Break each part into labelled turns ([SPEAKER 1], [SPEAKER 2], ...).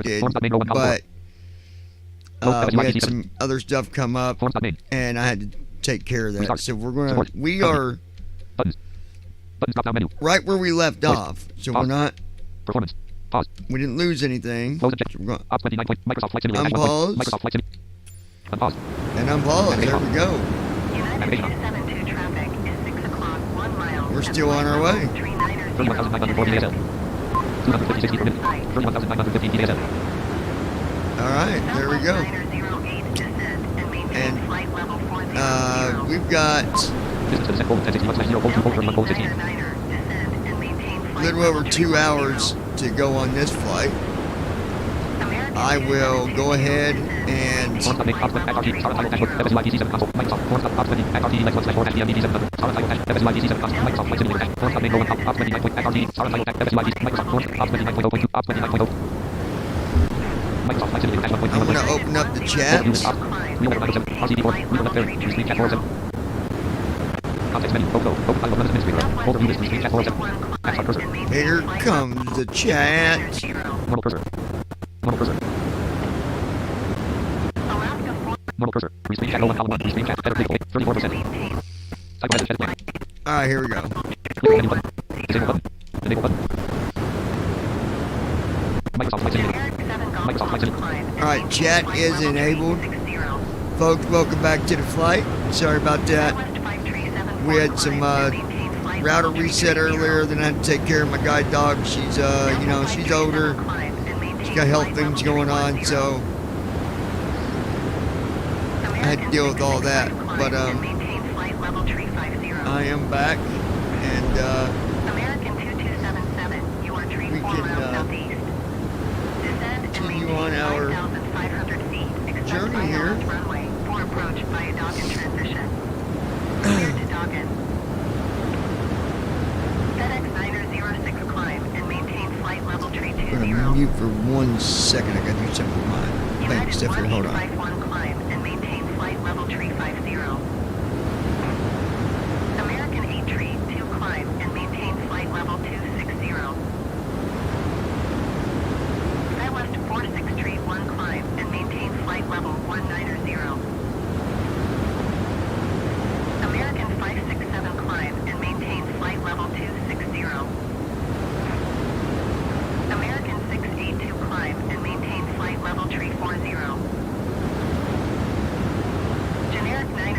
[SPEAKER 1] did, but we had some other stuff come up, and I had to take care of that. So we are right where we left off. So we're not. We didn't lose anything. So we're going to unpause and unpause. There we go. We're still on our way. Alright, there we go. And we've got a little over 2 hours to go on this flight. I will go ahead and I'm going to open up the chat. Here comes the chat. Alright, here we go. Alright, chat is enabled. Folks, welcome back to the flight. Sorry about that. We had some router reset earlier, then I had to take care of my guide dog. She's she's older. She's got health things going on, so I had to deal with all that. But I am back, and we can continue on our journey here. I'm gonna mute for 1 second. I gotta do something with my bank stuff here. Hold on.
[SPEAKER 2] American 8 tree 2 climb and maintain flight level 260. Skywest 46 tree 1 climb and maintain flight level 190. American 567 climb and maintain flight level 260. American 682 climb and maintain flight level 340. Generic 9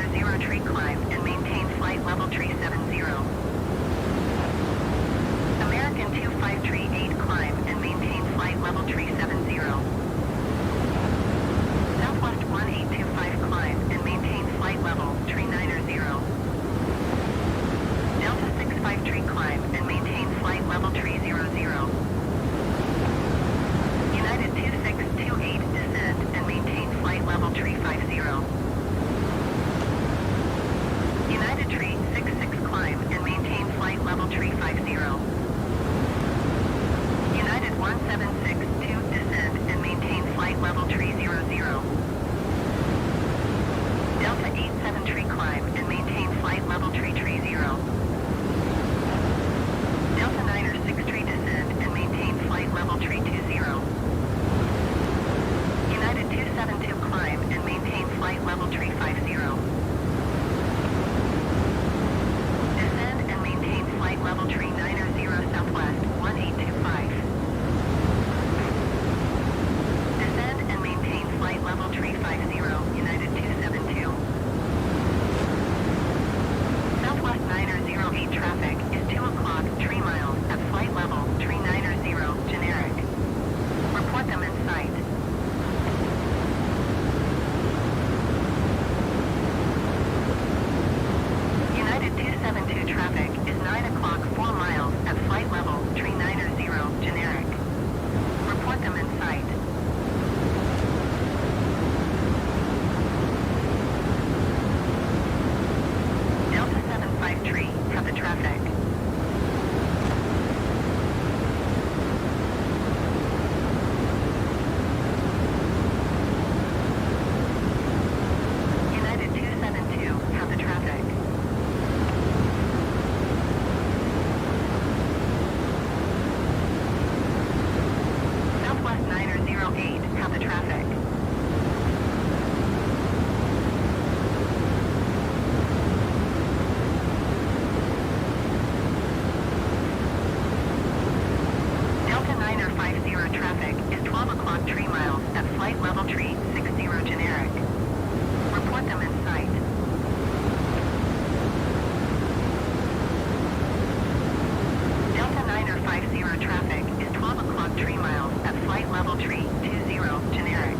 [SPEAKER 2] tree 20 generic.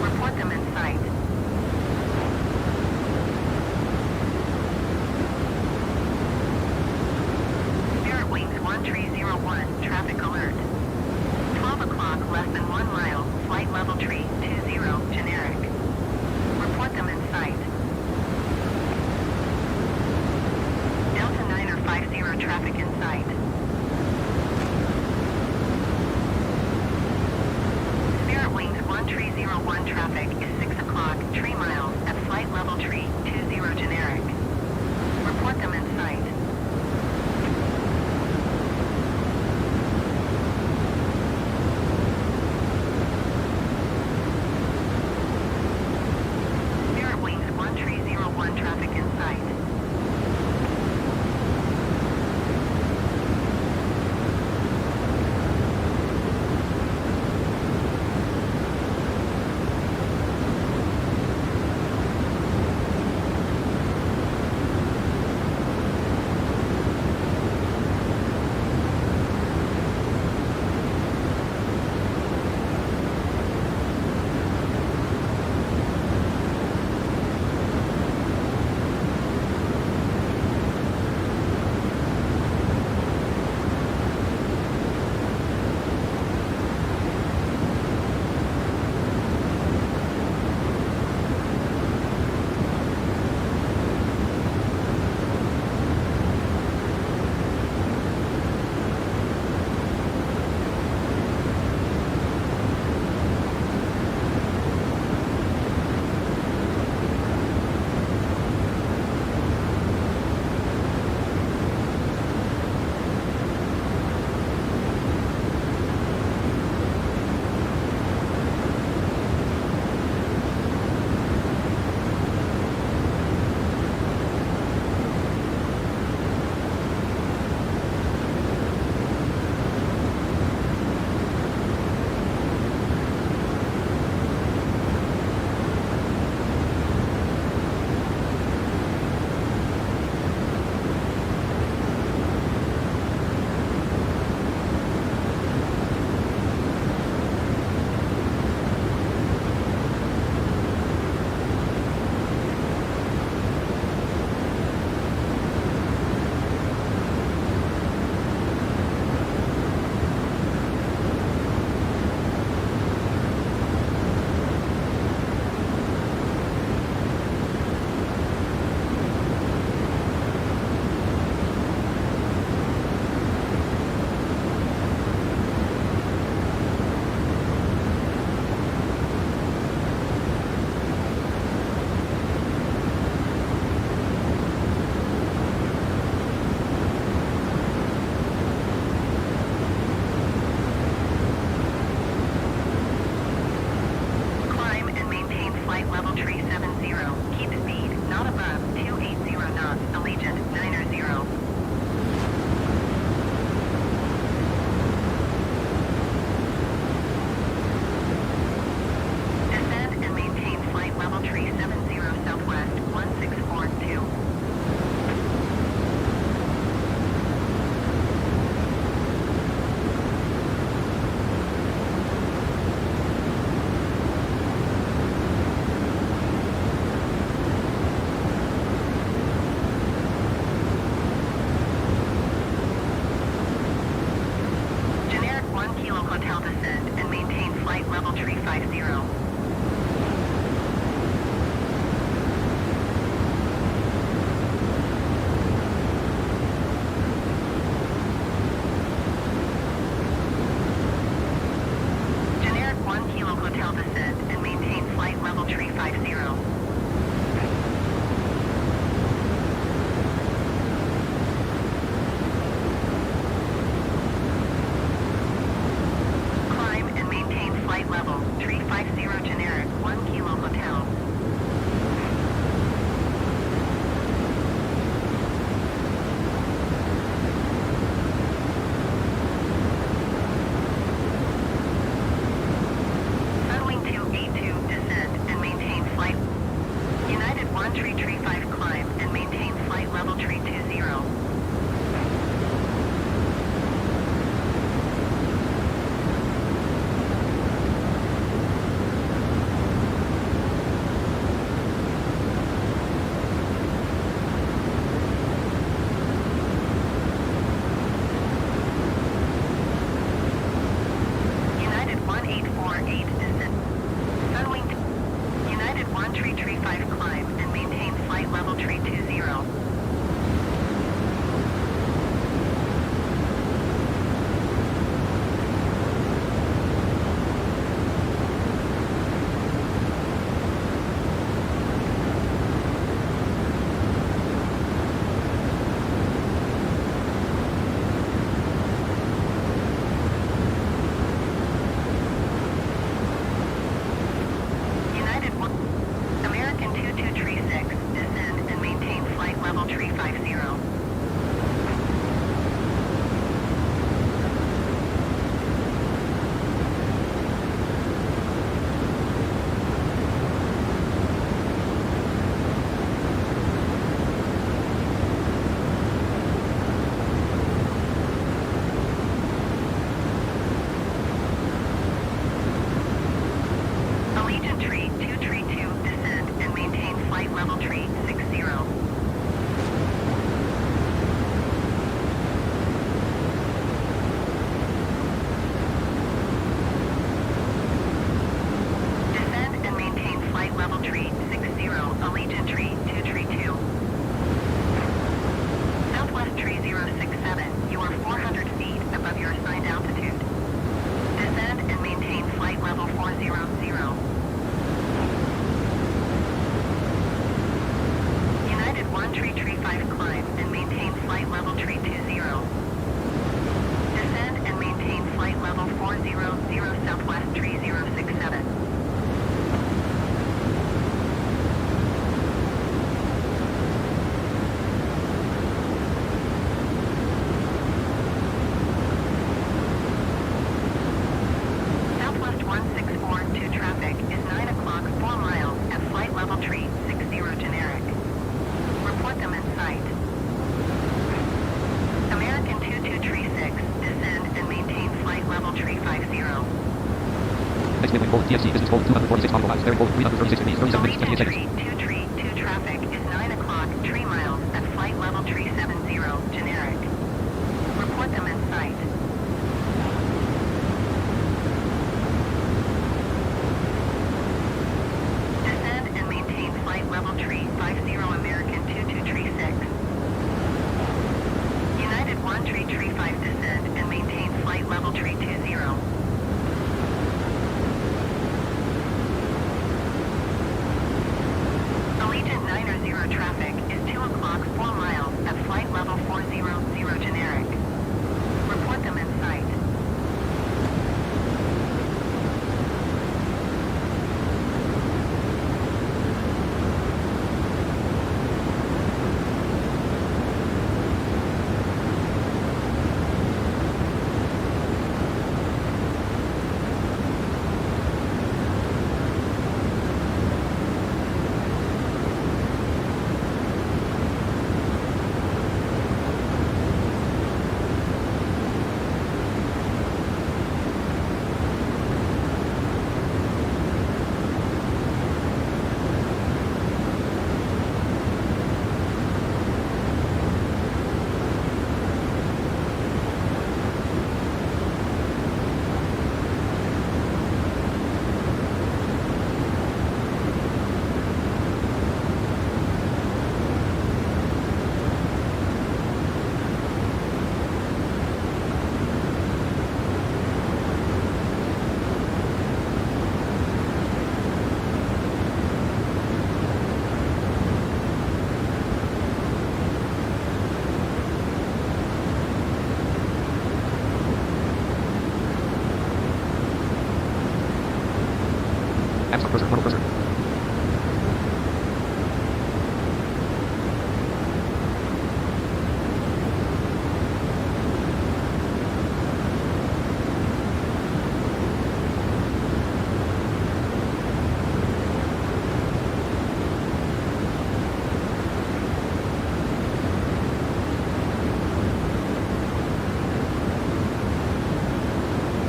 [SPEAKER 2] Report them in sight. Spirit Wings 1301, traffic alert. 12 o'clock, less than 1 mile, flight level tree 20 generic. Report them in sight. Delta 950 traffic in sight. Spirit Wings 1301 traffic is 6 o'clock, 3 miles, at flight level tree 20 generic. Report them in sight. Spirit Wings 1301 traffic in sight. Allegiant tree 232, descend and maintain flight level tree 60. Descend and maintain flight level tree 60, Allegiant tree 232. Southwest tree 067, you are 400 feet above your assigned altitude. Descend and maintain flight level 400. United 1 tree 5 climb and maintain flight level tree 20. Descend and maintain flight level 400 Southwest tree 067. Southwest 1642 traffic is 9 o'clock 4 miles at flight level tree 60 generic. Report them in sight. American 2236, descend and maintain flight level tree 50.
[SPEAKER 3] Next midway forward, TFC, business hold 246 miles, bearing hold 336 degrees, 37 minutes, 28 seconds.
[SPEAKER 2] Allegiant tree 2 traffic is 9 o'clock 3 miles at flight level tree 70 generic. Report them in sight. Descend and maintain flight level tree 50 American 2236. United 1 tree 5 descend and maintain flight level tree 20. Allegiant 90 traffic is 2 o'clock 4 miles at flight level 400 generic. Report them in sight.
[SPEAKER 3] Absent cursor, normal cursor.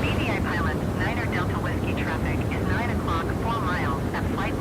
[SPEAKER 2] BDI pilot, 9 Delta Whiskey traffic is 9 o'clock 4 miles at flight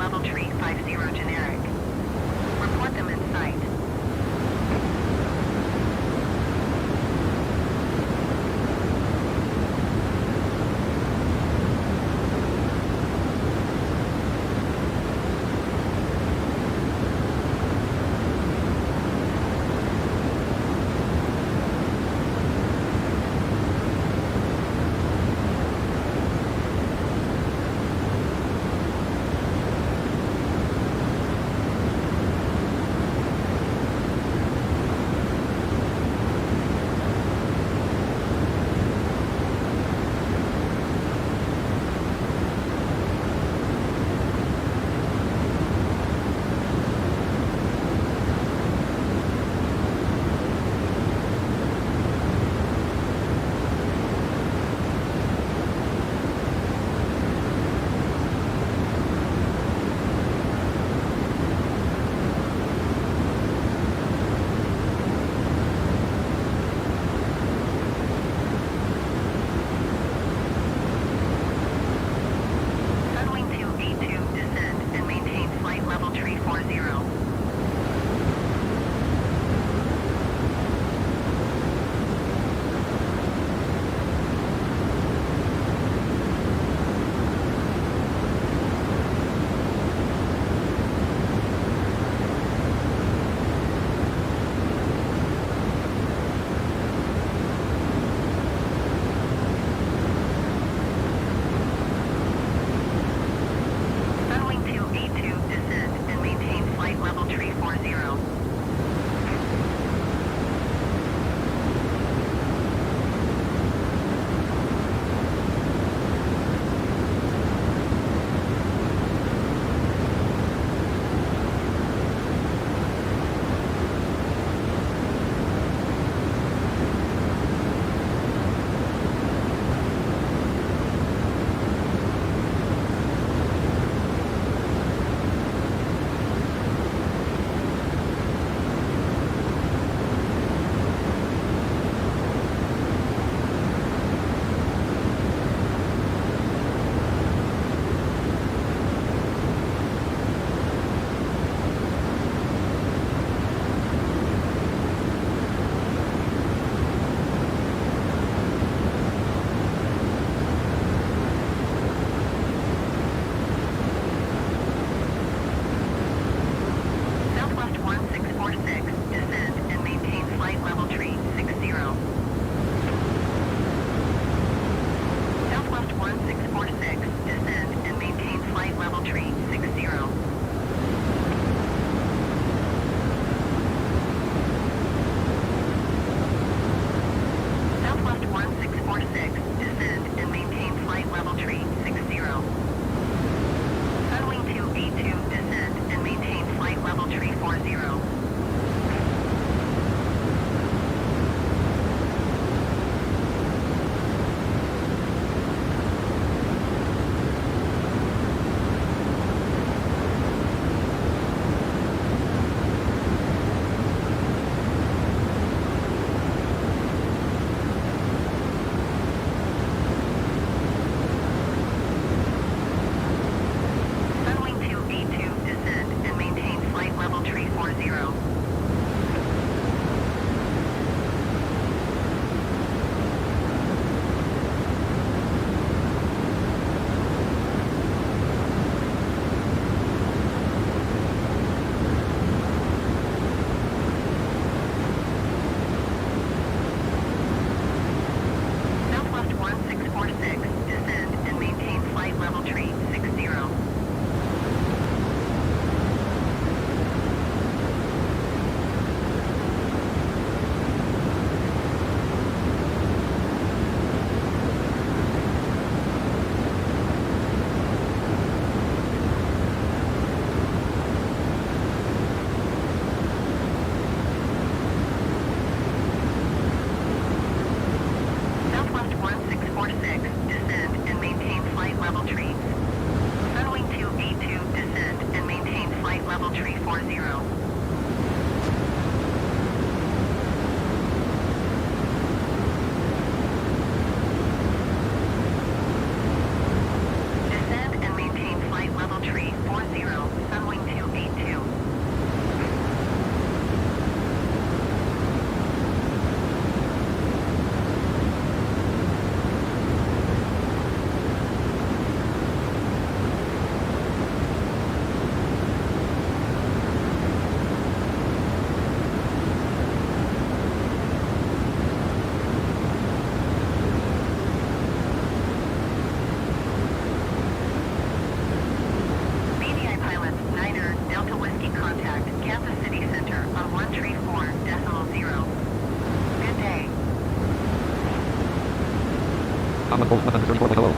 [SPEAKER 3] volt 134.00.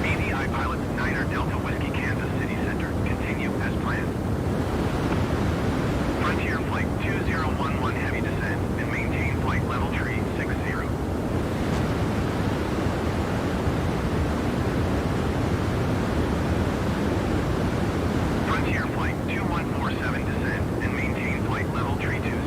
[SPEAKER 4] AVI pilot Niner Delta Whiskey Kansas City Center. Continue as planned. Frontier Flight 2011 heavy descent and maintain flight level tree 60. Frontier Flight 2147 descent and maintain flight level tree 20.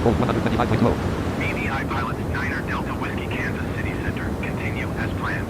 [SPEAKER 3] Gold 125.0.
[SPEAKER 4] BVI pilots 9er Delta Whiskey Kansas City Center. Continue as planned.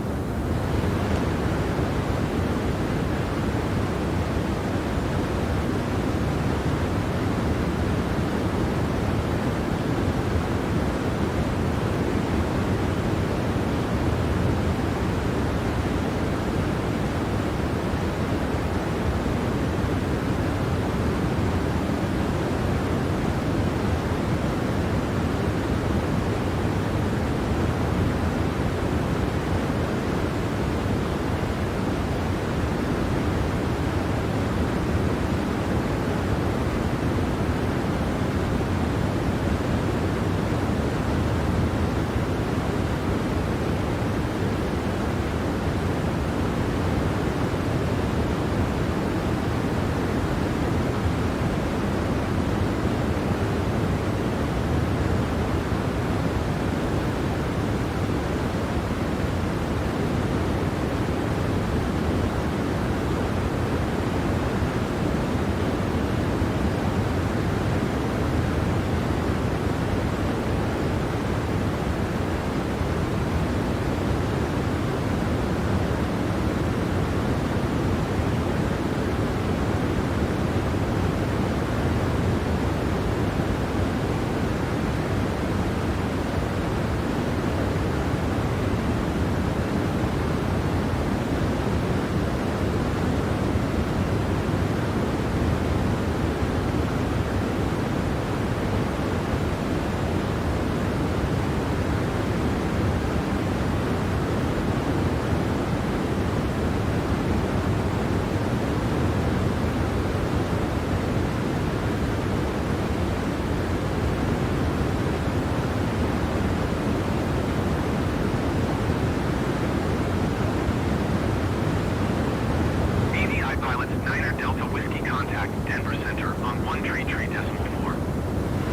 [SPEAKER 4] Pilots 9er Delta Whiskey contact Denver Center on 133.4.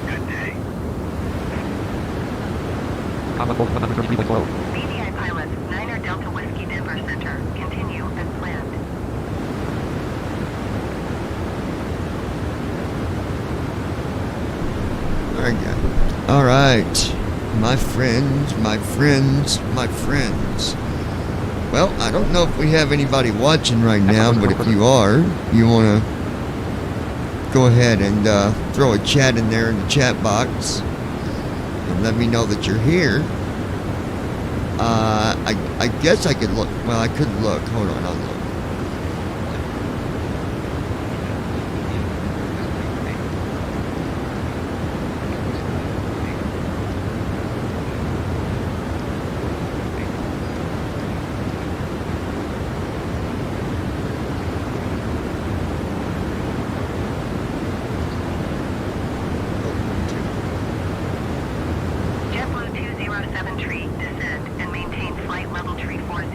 [SPEAKER 4] Good day.
[SPEAKER 3] Comma Gold 133.0.
[SPEAKER 2] BVI pilots 9er Delta Whiskey Denver Center. Continue as planned.
[SPEAKER 1] Very good. All right. My friends, my friends, my friends. Well, I don't know if we have anybody watching right now, but if you are, you want to go ahead and throw a chat in there in the chat box and let me know that you're here. I guess I could look. Well, I could look. Hold on, I'll look.
[SPEAKER 2] JetBlue 207 tree, descend and maintain flight level tree 40.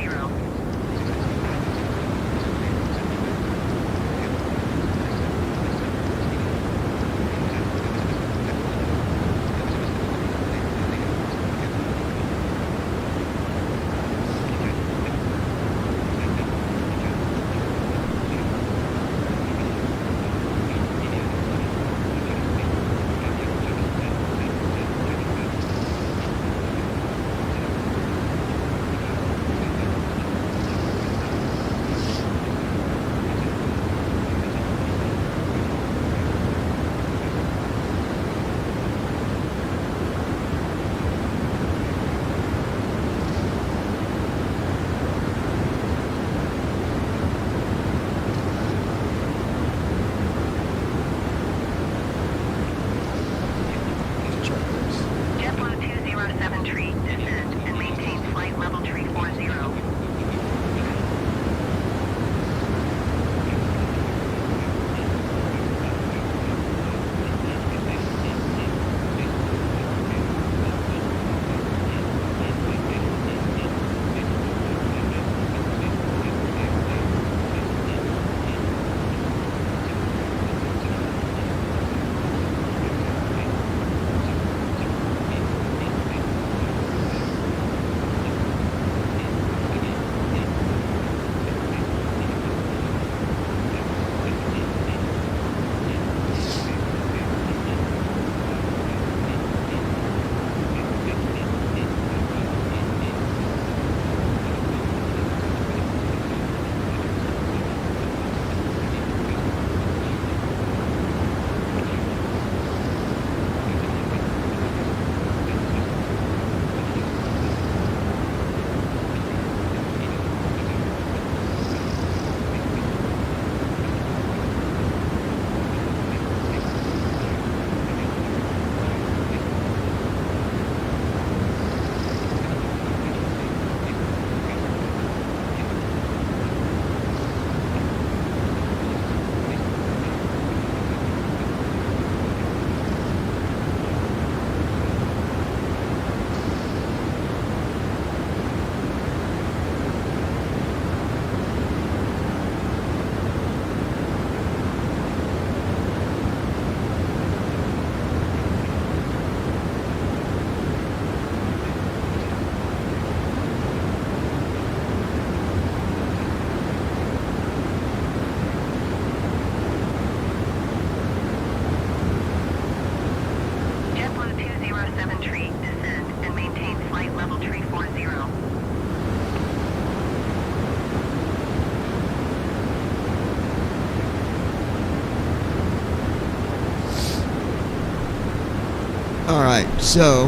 [SPEAKER 1] Alright, so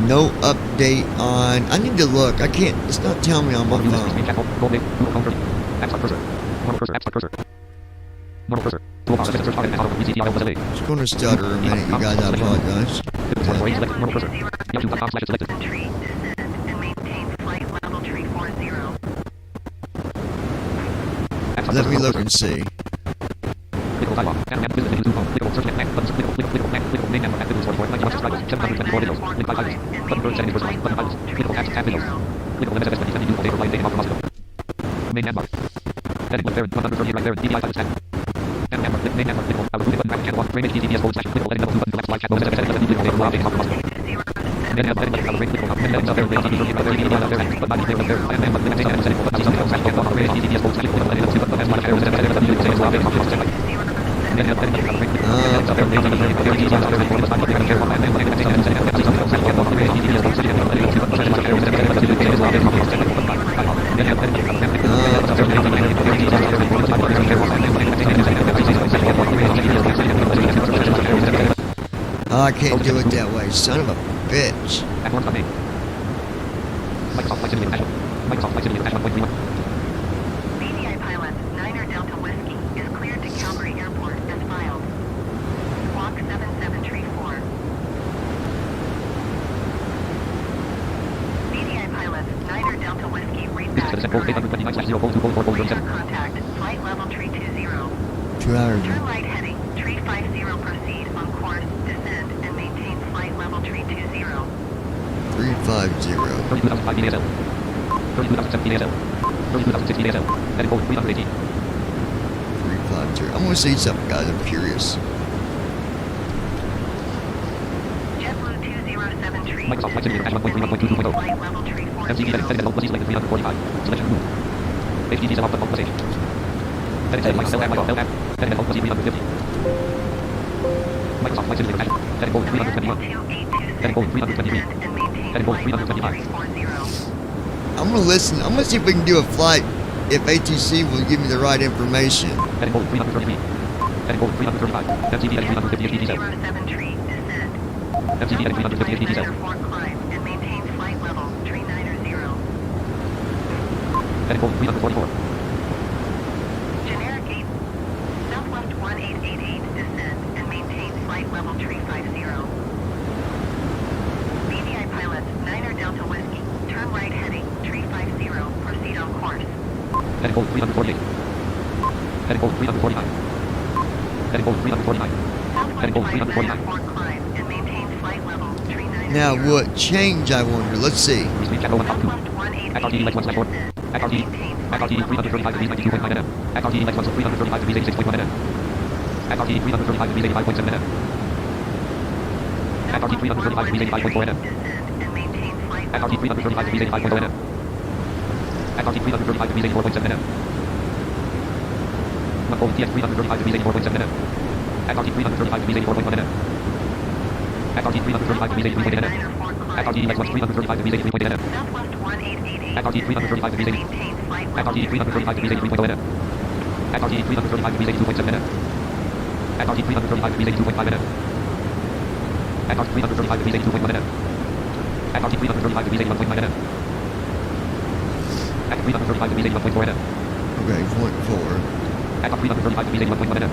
[SPEAKER 1] no update on. I need to look. I can't. It's not telling me on my phone. It's going to stutter a minute, you guys. I apologize.
[SPEAKER 2] Tree, descend, and maintain flight level tree 40.
[SPEAKER 1] Let me look and see. Oh, I can't do it that way, son of a bitch.
[SPEAKER 2] BDI pilot, Niner Delta Whiskey, is cleared to Calgary Airport as filed. Walk 7734. BDI pilot, Niner Delta Whiskey, read back. Contact, flight level tree 20.
[SPEAKER 1] 2 hours.
[SPEAKER 2] Turn right heading, tree 50, proceed on course, descend, and maintain flight level tree 20.
[SPEAKER 1] 350. 350. I'm gonna see something, guys. I'm curious.
[SPEAKER 2] JetBlue 207 tree,
[SPEAKER 3] Microsoft Flight
[SPEAKER 2] descend,
[SPEAKER 3] Simulator
[SPEAKER 2] and maintain
[SPEAKER 3] 1.1.2.0.
[SPEAKER 2] flight level tree 40.
[SPEAKER 3] MCD setting 45. Selection room. HTC set up the conversation. Setting setting LNAV. Setting default 350. Microsoft Flight Simulator Casual. Setting goal 321. Setting goal 323. Setting goal 325.
[SPEAKER 1] I'm gonna listen. I'm gonna see if we can do a flight. If ATC will give me the right information.
[SPEAKER 3] Setting goal 333. Setting goal 335. MCD setting 350 HTC set.
[SPEAKER 2] 207 tree, descend.
[SPEAKER 3] MCD setting 350 HTC set.
[SPEAKER 2] Center 4 climb and maintain flight level, tree 90.
[SPEAKER 3] Setting goal 344.
[SPEAKER 2] Generic 8, Southwest 1888, descend and maintain flight level tree 50. BDI pilot, Niner Delta Whiskey, turn right heading, tree 50, proceed on course.
[SPEAKER 3] Setting goal 348. Setting goal 349. Setting goal 349. Setting goal 349.
[SPEAKER 2] 4 climb and maintain flight level, tree 90.
[SPEAKER 1] Now, what change? I wonder. Let's see.
[SPEAKER 3] Speed channel 1 up 2.
[SPEAKER 2] Southwest 188,
[SPEAKER 3] XRT Lex 1/4.
[SPEAKER 2] descend,
[SPEAKER 3] XRT.
[SPEAKER 2] maintain
[SPEAKER 3] XRT 335 degrees 92.9 nm. XRT Lex 1 335 degrees 86.1 nm. XRT 335 degrees 85.7 nm. XRT 335 degrees 85.4 nm.
[SPEAKER 2] descend and maintain flight level,
[SPEAKER 3] XRT 335 degrees 85.0 nm. XRT 335 degrees 84.7 nm. Control TX 335 degrees 84.7 nm. XRT 335 degrees 84.1 nm. XRT 335 degrees 83.8 nm. XRT Lex 1 335 degrees 83.8 nm.
[SPEAKER 2] Southwest 1888,
[SPEAKER 3] XRT 335 degrees 80.
[SPEAKER 2] maintain flight level,
[SPEAKER 3] XRT 335 degrees 83.0 nm. XRT 335 degrees 82.7 nm. XRT 335 degrees 82.5 nm. XRT 335 degrees 82.1 nm. XRT 335 degrees 81.9 nm. XRT 335 degrees 81.4 nm.
[SPEAKER 1] Okay, 0.4.
[SPEAKER 3] XRT 335 degrees 81.1 nm.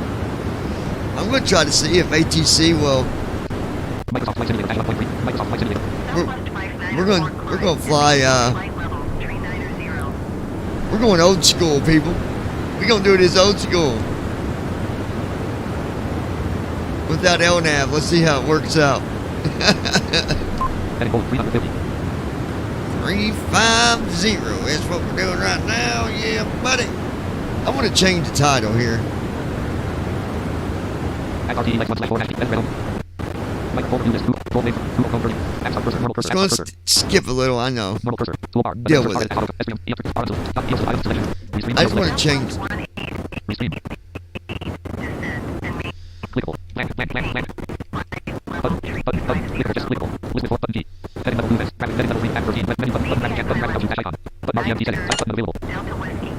[SPEAKER 1] I'm gonna try to see if ATC will.
[SPEAKER 3] Microsoft Flight Simulator Dash 1.3. Microsoft Flight Simulator.
[SPEAKER 1] We're gonna fly.
[SPEAKER 2] flight level, tree 90.
[SPEAKER 1] We're going old school, people. We're gonna do this old school. Without lnav. Let's see how it works out.
[SPEAKER 3] Setting goal 350.
[SPEAKER 1] 350 is what we're doing right now. Yeah, buddy. I want to change the title here.
[SPEAKER 3] XRT Lex 1/4 hash realm. Microphone view list 2. Full name 2 of cursor. App cursor. Normal cursor.
[SPEAKER 1] It's going
[SPEAKER 3] Cursor.
[SPEAKER 1] to skip a little, I know.
[SPEAKER 3] Normal cursor. Toolbar.
[SPEAKER 1] Deal with it. I just want to change.
[SPEAKER 3] Restream. Clickable. Blank. Button. Clickable. Just clickable. Listen for button key. Setting level movement. Rapid setting level read. App routine. Menu button. Button rapid button rapid dash icon. Button RTMP settings. Button available.
[SPEAKER 2] Delta Whiskey,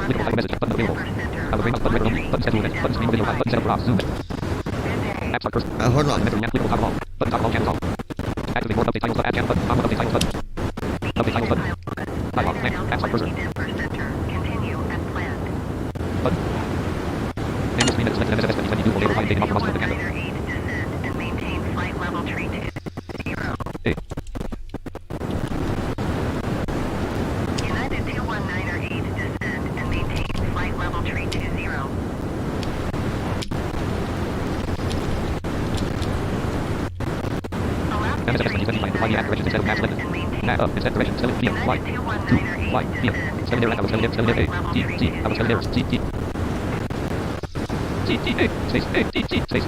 [SPEAKER 3] Clickable type message. Button available. Button set movement. Button set movement. Button screen window. Button set over off. Zoom.
[SPEAKER 2] Good day.
[SPEAKER 3] App
[SPEAKER 1] Hold on.
[SPEAKER 3] Button toggle all channels off. Activate more update titles add channel button. Update titles button. Update titles button. Dialog. Add slide cursor.
[SPEAKER 2] Continue as planned.
[SPEAKER 3] Button. Name screen that is selected msfs2020 dual label updating off the muscle
[SPEAKER 2] Descend
[SPEAKER 3] camera.
[SPEAKER 2] and maintain flight level tree 20. United 219 descend and maintain flight level tree 20.
[SPEAKER 3] msfs2020 flight fly the app directions instead of maps limited. Nav up instead directions 7 PM flight 2 flight PM 7 0 hours 7 0 7 0 T T hours 7 0 T T T T A space A T T space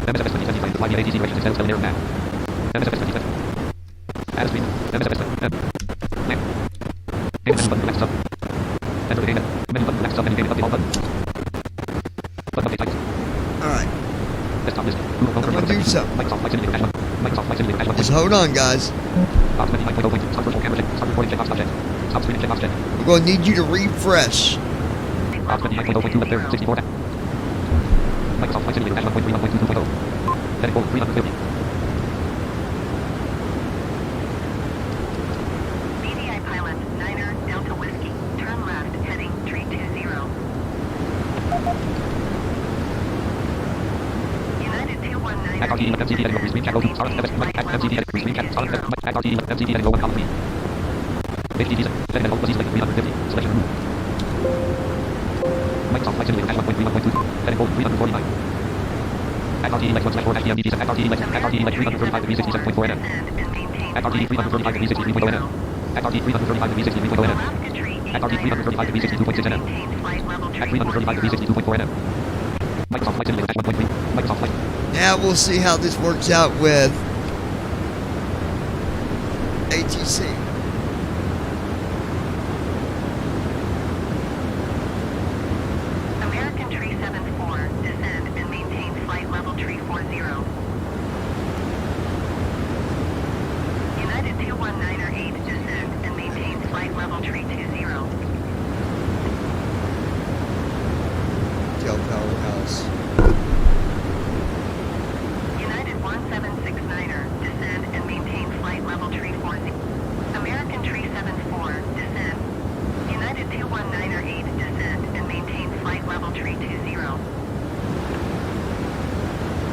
[SPEAKER 3] msfs2020 flight fly the ATC directions instead of 7 0 nav msfs2020 add a screen msfs2020 map game menu button relax sub enter the game menu button relax sub menu game update all button update titles.
[SPEAKER 1] Alright.
[SPEAKER 3] Desktop list. Google Chrome
[SPEAKER 1] I'm gonna do something.
[SPEAKER 3] Microsoft Flight Simulator Dash 1. Microsoft Flight Simulator Dash 1.
[SPEAKER 1] Just hold on, guys.
[SPEAKER 3] Box 25.0. Stop virtual camera check. Stop recording check. Box check. Stop screen check. Box check.
[SPEAKER 1] We're going to need you to refresh.
[SPEAKER 3] Box 25.0.2 left there. 64. Microsoft Flight Simulator Dash 1.3 1.2 2.0. Heading forward 350.
[SPEAKER 2] BDI pilot, Niner, Delta Whiskey, turn left, heading tree 20. United 219.
[SPEAKER 3] Act RTE left MCT heading over screen chat. Go to Sarah FS. MCT heading screen chat. Sarah FS. Act RTE left MCT heading over column 3. HTT set. Heading and over selected 350. Selection room. Microsoft Flight Simulator Dash 1.3 1.2. Heading forward 349. Act RTE left 1/4 HTMDT set. Act RTE left 335 to 367.4 NM. Act RTE 335 to 363.0 NM. Act RTE 335 to 363.0 NM. Act RTE 335 to 362.6 NM. Act 335 to 362.4 NM. Microsoft Flight Simulator Dash 1.3. Microsoft Flight.
[SPEAKER 1] Now we'll see how this works out with ATC.
[SPEAKER 2] American tree 74, descend and maintain flight level tree 40. United 219 descend and maintain flight level tree 20.
[SPEAKER 1] Tell Powerhouse.
[SPEAKER 2] United 1769er, descend and maintain flight level tree 40. American tree 74, descend. United 219er 8, descend and maintain flight level tree 20.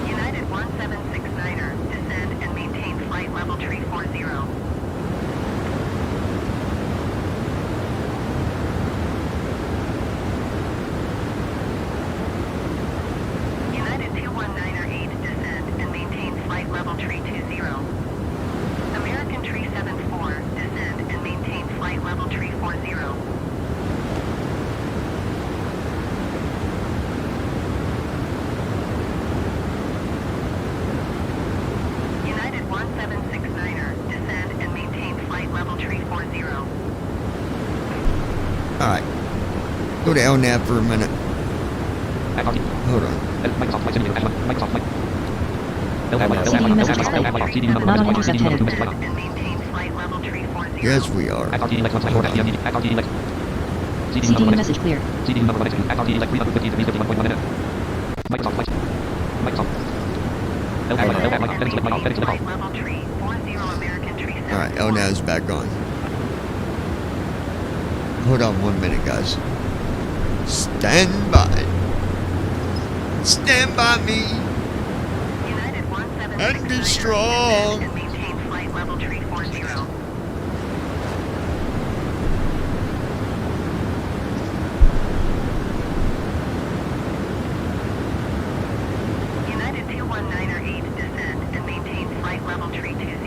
[SPEAKER 2] United 1769er, descend and maintain flight level tree 40. United 219er 8, descend and maintain flight level tree 20. American tree 74, descend and maintain flight level tree 40. United 1769er, descend and maintain flight level tree 40.
[SPEAKER 1] Alright. Go to lnav for a minute.
[SPEAKER 3] Act RTE.
[SPEAKER 1] Hold on.
[SPEAKER 3] Microsoft Flight Simulator Dash 1. Microsoft Flight.
[SPEAKER 5] CD message displayed. Not on intercepted.
[SPEAKER 2] And maintain flight level tree 40.
[SPEAKER 1] Yes, we are.
[SPEAKER 3] Act RTE left 1/4 HTMDT. Act RTE left.
[SPEAKER 5] CD message clear.
[SPEAKER 3] CD number 1 Act RTE left 350 to 351.1 NM. Microsoft Flight. Microsoft.
[SPEAKER 2] Flight level tree 40, American tree 74.
[SPEAKER 1] Alright, lnav's back on. Hold on 1 minute, guys. Stand by. Stand by me.
[SPEAKER 2] United 1769er,
[SPEAKER 1] And be strong.
[SPEAKER 2] descend and maintain flight level tree 40. United 219er 8, descend and maintain flight level tree 20.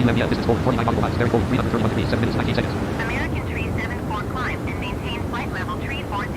[SPEAKER 3] left, yeah, distance forward 49 nautical miles, bearing forward 331 degrees, 7 minutes, 19 seconds.
[SPEAKER 2] American Tree 74, climb and maintain flight level tree 40.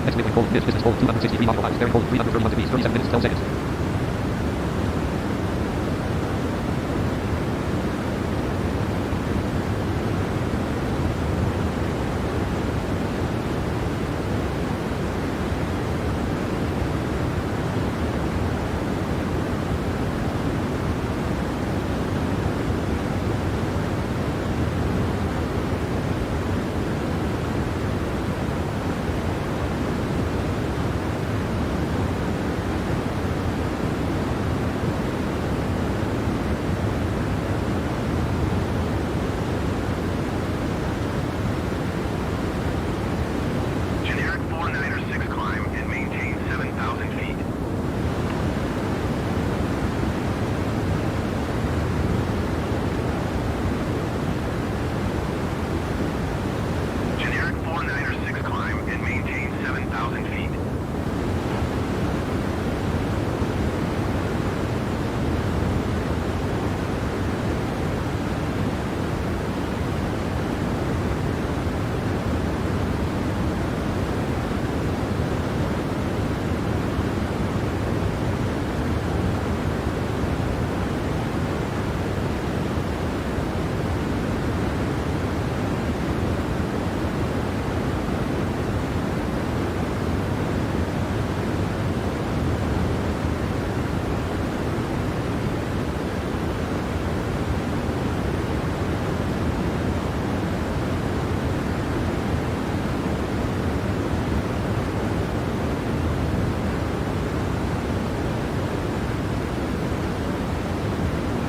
[SPEAKER 3] Next waypoint cold, distance cold, 263 nautical miles, very cold, 331 degrees, 37 minutes, 12 seconds.
[SPEAKER 4] Generic 4906 climb and maintain 7,000 feet. Generic 4906 climb and maintain 7,000 feet.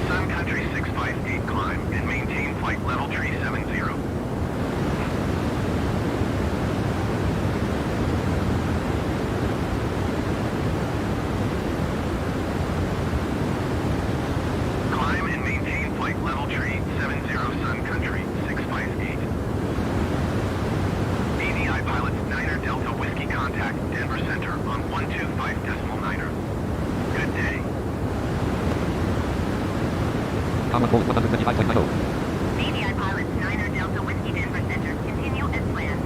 [SPEAKER 4] Sun Country 658 climb and maintain flight level tree 70. Climb and maintain flight level tree 70 Sun Country 658. BVI pilots Niner Delta Whiskey contact Denver Center on 125.9er. Good day.
[SPEAKER 3] Common cold, 135.90.
[SPEAKER 2] BVI pilots Niner Delta Whiskey Denver Center. Continue as planned.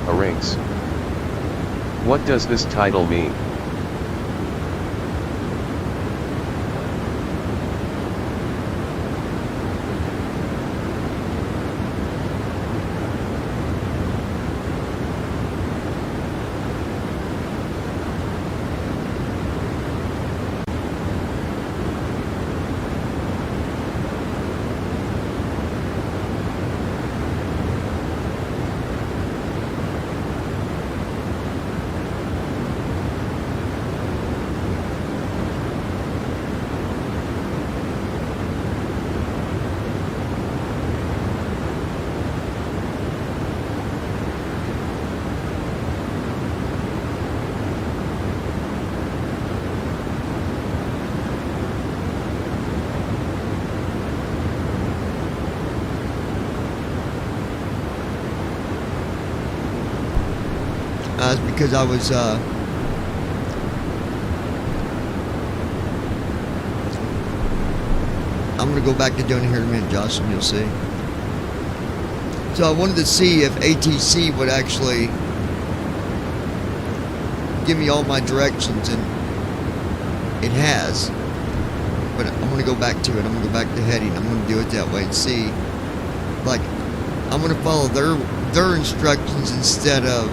[SPEAKER 6] Arranks. What does this title mean?
[SPEAKER 1] It's because I was I'm gonna go back to doing it here in a minute, Josh, and you'll see. So I wanted to see if ATC would actually give me all my directions, and it has. But I'm gonna go back to it. I'm gonna go back to heading. I'm gonna do it that way and see. Like, I'm gonna follow their instructions instead of,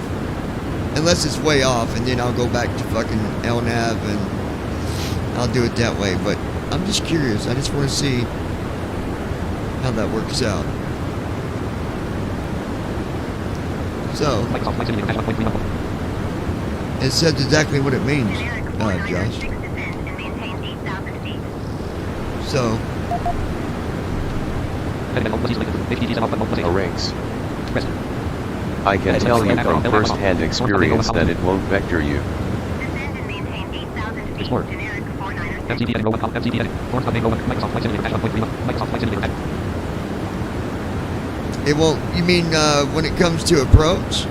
[SPEAKER 1] unless it's way off, and then I'll go back to fucking lnav and I'll do it that way. But I'm just curious. I just want to see how that works out. So, it says exactly what it means, Josh. So,
[SPEAKER 6] Rinks. I can tell you from first-hand experience that it won't vector you.
[SPEAKER 1] it won't, you mean when it comes to approach?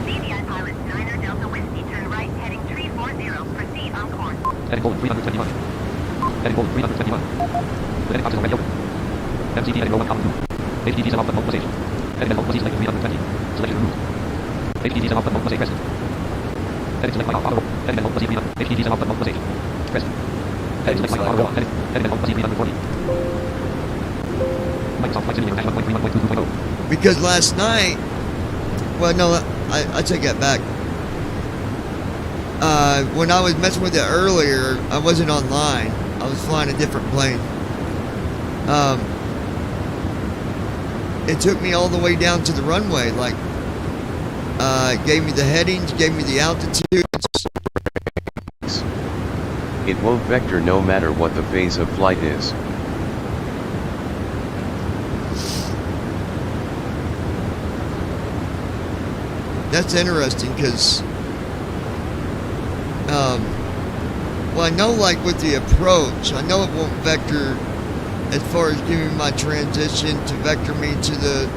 [SPEAKER 2] BVI pilot 9er Delta Whiskey, turn right, heading 340, proceed on course.
[SPEAKER 3] Heading forward 321. Heading forward 321. Heading options already open. MCD heading 1,2. HDD set off the multiple station. Heading at multiple selected 320. Selection removed. HDD set off the multiple station. Press. Heading select my auto. Heading at multiple C300. HDD set off the multiple station. Press. Heading select my auto. Heading at multiple C340. Microsoft Flight Simulator 1.31.22.0.
[SPEAKER 1] Because last night, well, no, I take that back. When I was messing with it earlier, I wasn't online. I was flying a different plane. It took me all the way down to the runway. Like, it gave me the headings, gave me the altitudes.
[SPEAKER 6] It won't vector no matter what the phase of flight is.
[SPEAKER 1] That's interesting because, well, I know, like with the approach, I know it won't vector as far as giving me my transition to vector me to the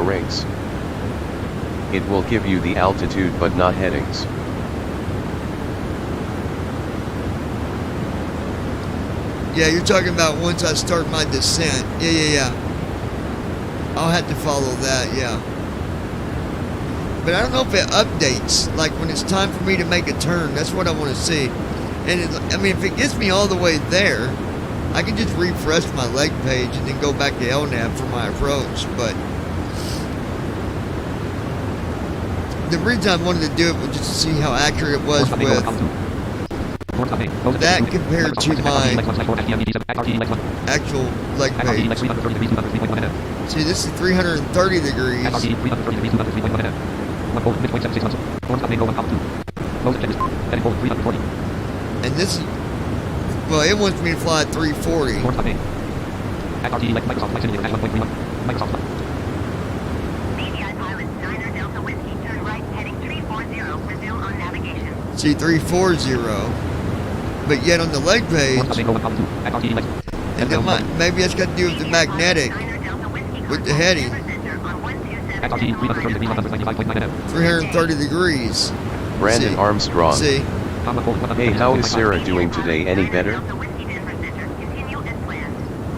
[SPEAKER 6] Rinks. It will give you the altitude but not headings.
[SPEAKER 1] Yeah, you're talking about once I start my descent. Yeah. I'll have to follow that, yeah. But I don't know if it updates, like when it's time for me to make a turn. That's what I want to see. And I mean, if it gets me all the way there, I can just refresh my leg page and then go back to lnav for my approach. But the reason I wanted to do it was just to see how accurate it was with that compared to my actual leg page. See, this is 330 degrees. And this is, well, it wants me to fly at 340.
[SPEAKER 2] BVI pilot 9er Delta Whiskey, turn right, heading 340, resume on navigation.
[SPEAKER 1] See, 340. But yet on the leg page, and that might, maybe it's got to do with the magnetic, with the heading. 330 degrees.
[SPEAKER 6] Brandon
[SPEAKER 1] See?
[SPEAKER 6] Armstrong.
[SPEAKER 1] See?
[SPEAKER 6] Hey, how is Sarah doing today? Any better?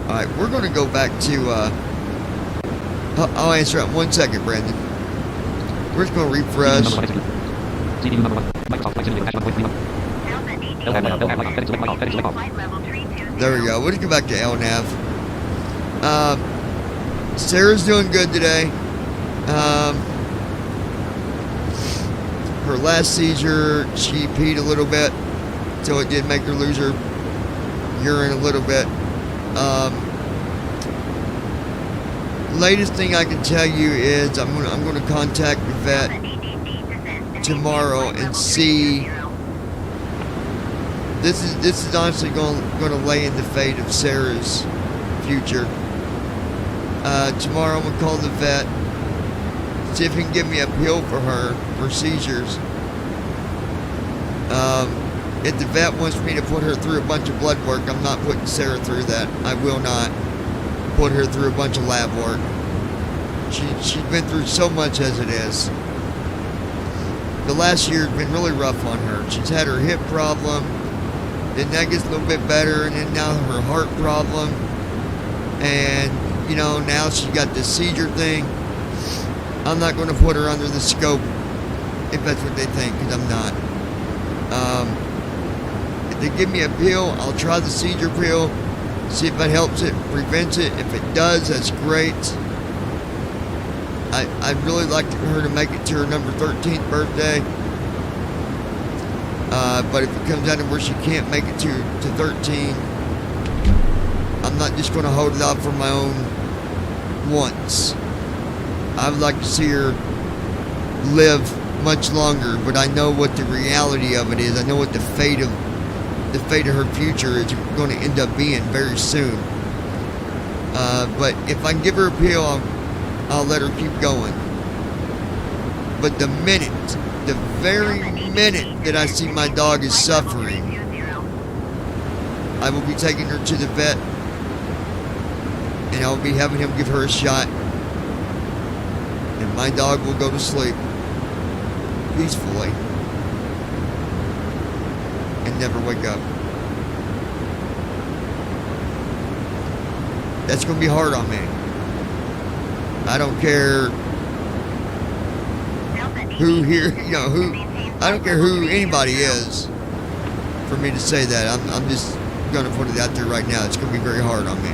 [SPEAKER 1] Alright, we're going to go back to, I'll answer that in 1 second, Brandon. We're just going to refresh. There we go. We'll just go back to lnav. Sarah's doing good today. Her last seizure, she peed a little bit, so it did make her lose her urine a little bit. Latest thing I can tell you is I'm going to contact the vet tomorrow and see. This is honestly going to lay in the fate of Sarah's future. Tomorrow I'm going to call the vet, see if he can give me a pill for her for seizures. If the vet wants me to put her through a bunch of blood work, I'm not putting Sarah through that. I will not put her through a bunch of lab work. She's been through so much as it is. the last year has been really rough on her. She's had her hip problem, then that gets a little bit better, and then now her heart problem, and you know, now she's got this seizure thing. I'm not going to put her under the scope if that's what they think, because I'm not. If they give me a pill, I'll try the seizure pill, see if it helps it, prevents it. If it does, that's great. I'd really like her to make it to her number 13th birthday. But if it comes out to where she can't make it to 13, I'm not just going to hold it out for my own wants. I would like to see her live much longer, but I know what the reality of it is. I know what the fate of her future is going to end up being very soon. But if I can give her a pill, I'll let her keep going. But the very minute that I see my dog is suffering, I will be taking her to the vet, and I will be having him give her a shot, and my dog will go to sleep peacefully and never wake up. That's going to be hard on me. I don't care who here, you know, I don't care who anybody is for me to say that. I'm just going to put it out there right now. It's going to be very hard on me.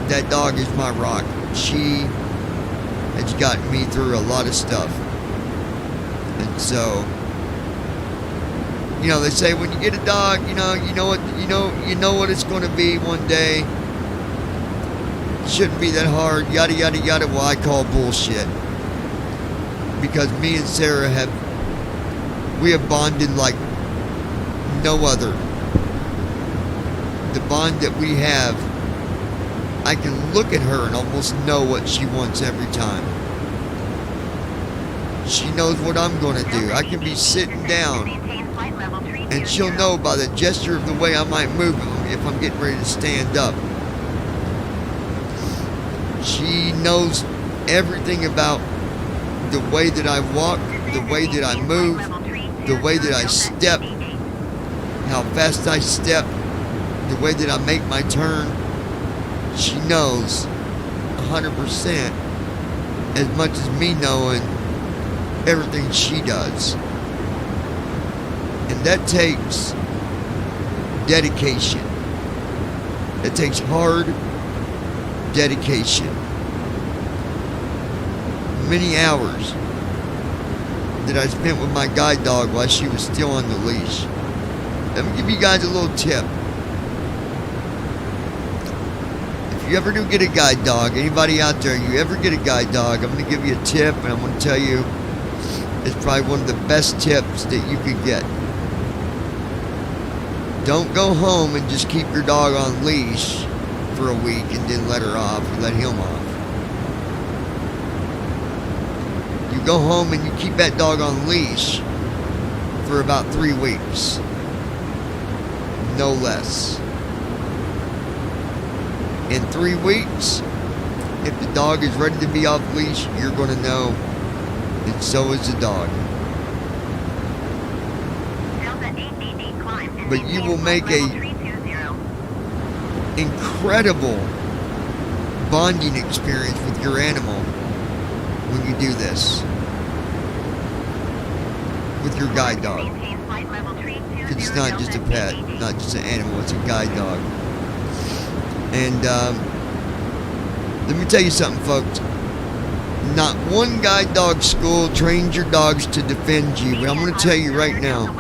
[SPEAKER 1] That dog is my rock. She has gotten me through a lot of stuff. And so, you know, they say when you get a dog, you know what it's going to be one day. It shouldn't be that hard, yada yada yada. Well, I call bullshit, because me and Sarah have bonded like no other. The bond that we have, I can look at her and almost know what she wants every time. She knows what I'm going to do. I can be sitting down and she'll know by the gesture of the way I might move if I'm getting ready to stand up. She knows everything about the way that I walk, the way that I move, the way that I step, how fast I step, the way that I make my turn. She knows 100% as much as me knowing everything she does. And that takes dedication. It takes hard dedication. Many hours that I spent with my guide dog while she was still on the leash. Let me give you guys a little tip. If you ever do get a guide dog, anybody out there, you ever get a guide dog, I'm going to give you a tip, and I'm going to tell you it's probably one of the best tips that you could get. Don't go home and just keep your dog on leash for a week and then let her off or let him off. You go home and you keep that dog on leash for about 3 weeks. No less. In 3 weeks, if the dog is ready to be off leash, you're going to know, and so is the dog. But you will make a incredible bonding experience with your animal when you do this with your guide dog. It's not just a pet, not just an animal, it's a guide dog. And let me tell you something, folks. Not one guide dog school trains your dogs to defend you, but I'm going to tell you right now,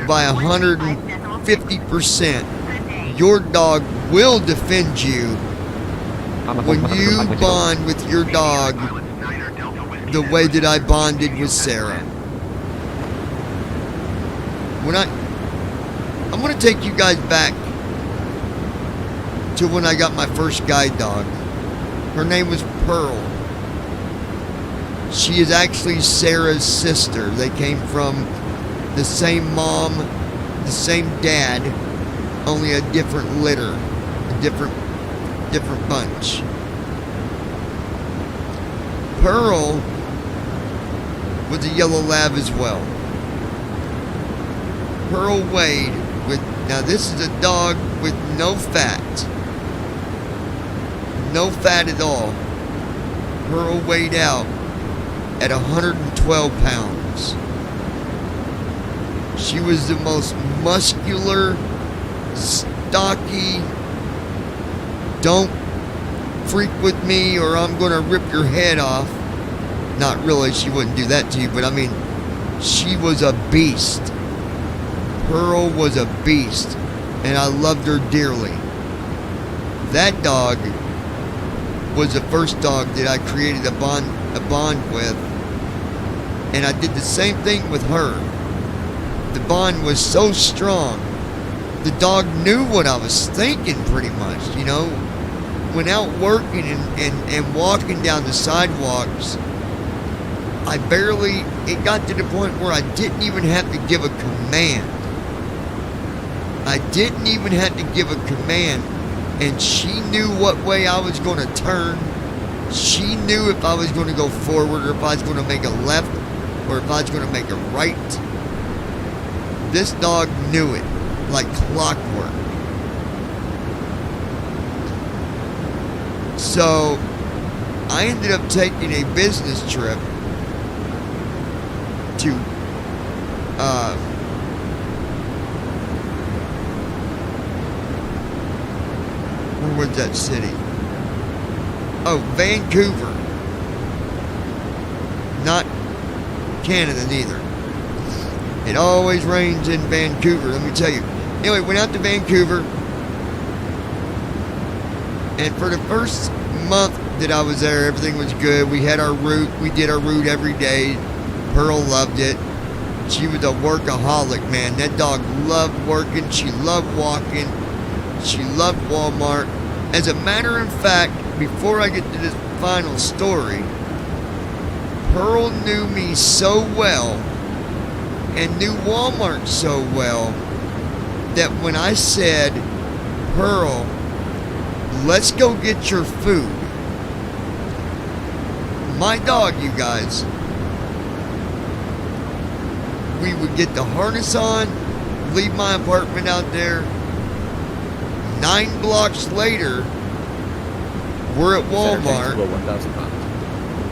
[SPEAKER 1] by 150%, your dog will defend you when you bond with your dog the way that I bonded with Sarah. I'm going to take you guys back to when I got my first guide dog. Her name was Pearl. She is actually Sarah's sister. They came from the same mom, the same dad, only a different litter, a different bunch. Pearl was a yellow lab as well. Pearl weighed with, now this is a dog with no fat. No fat at all. Pearl weighed out at 112 pounds. She was the most muscular, stocky, don't freak with me or I'm gonna rip your head off. Not really, she wouldn't do that to you, but I mean, she was a beast. Pearl was a beast, and I loved her dearly. That dog was the first dog that I created a bond with, and I did the same thing with her. The bond was so strong, the dog knew what I was thinking pretty much, you know. When out working and walking down the sidewalks, it got to the point where I didn't even have to give a command. I didn't even have to give a command, and she knew what way I was going to turn. She knew if I was going to go forward or if I was going to make a left or if I was going to make a right. This dog knew it like clockwork. So I ended up taking a business trip to where was that city? Oh, Vancouver. Not Canada neither. It always rains in Vancouver, let me tell you. Anyway, went out to Vancouver, and for the first month that I was there, everything was good. We had our route. We did our route every day. Pearl loved it. She was a workaholic, man. That dog loved working. She loved walking. She loved Walmart. As a matter of fact, before I get to this final story, Pearl knew me so well and knew Walmart so well that when I said, Pearl, let's go get your food, my dog, you guys, we would get the harness on, leave my apartment out there. 9 blocks later, we're at Walmart.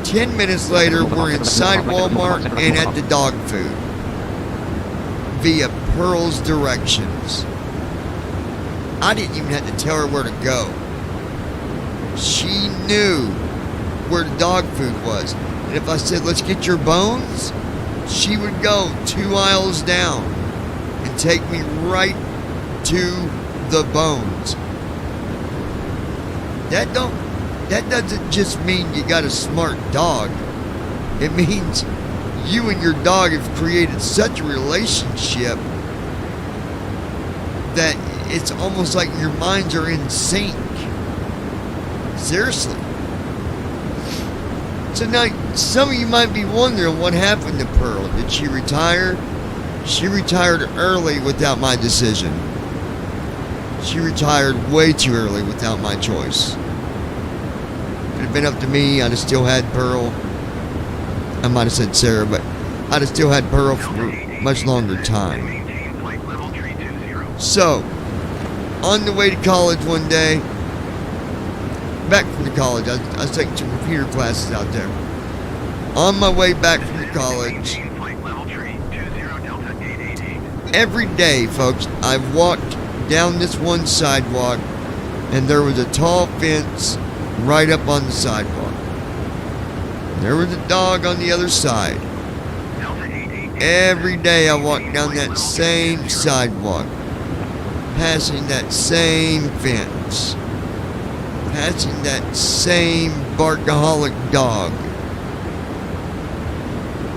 [SPEAKER 1] 10 minutes later, we're inside Walmart and at the dog food via Pearl's directions. I didn't even have to tell her where to go. She knew where the dog food was. And if I said, let's get your bones, she would go 2 aisles down and take me right to the bones. That doesn't just mean you got a smart dog. It means you and your dog have created such a relationship that it's almost like your minds are in sync. Seriously. So now, some of you might be wondering what happened to Pearl. Did she retire? She retired early without my decision. She retired way too early without my choice. If it had been up to me, I'd have still had Pearl. I might have said Sarah, but I'd have still had Pearl for a much longer time. So, on the way to college one day, back from the college, I was taking some computer classes out there. On my way back from the college, every day, folks, I walked down this one sidewalk, and there was a tall fence right up on the sidewalk. There was a dog on the other side. Every day I walked down that same sidewalk, passing that same fence, passing that same barkaholic dog,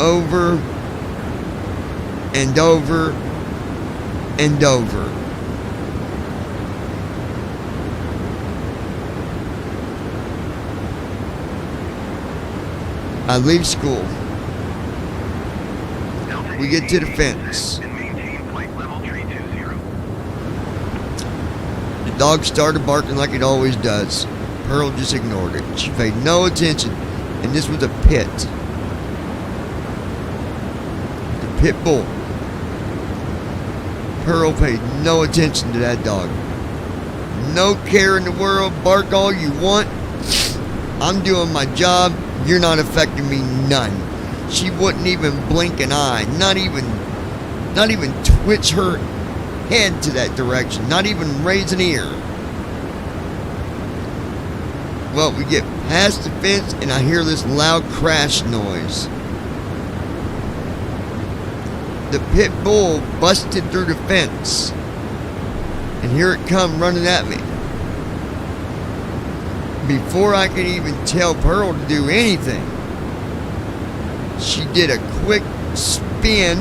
[SPEAKER 1] over and over and over. I leave school. We get to the fence. The dog started barking like it always does. Pearl just ignored it. She paid no attention. And this was a pit. Pit bull. Pearl paid no attention to that dog. No care in the world. Bark all you want. I'm doing my job. You're not affecting me none. She wouldn't even blink an eye. Not even twitch her head to that direction. Not even raise an ear. Well, we get past the fence and I hear this loud crash noise. The pit bull busted through the fence. And here it come running at me. Before I could even tell Pearl to do anything, she did a quick spin,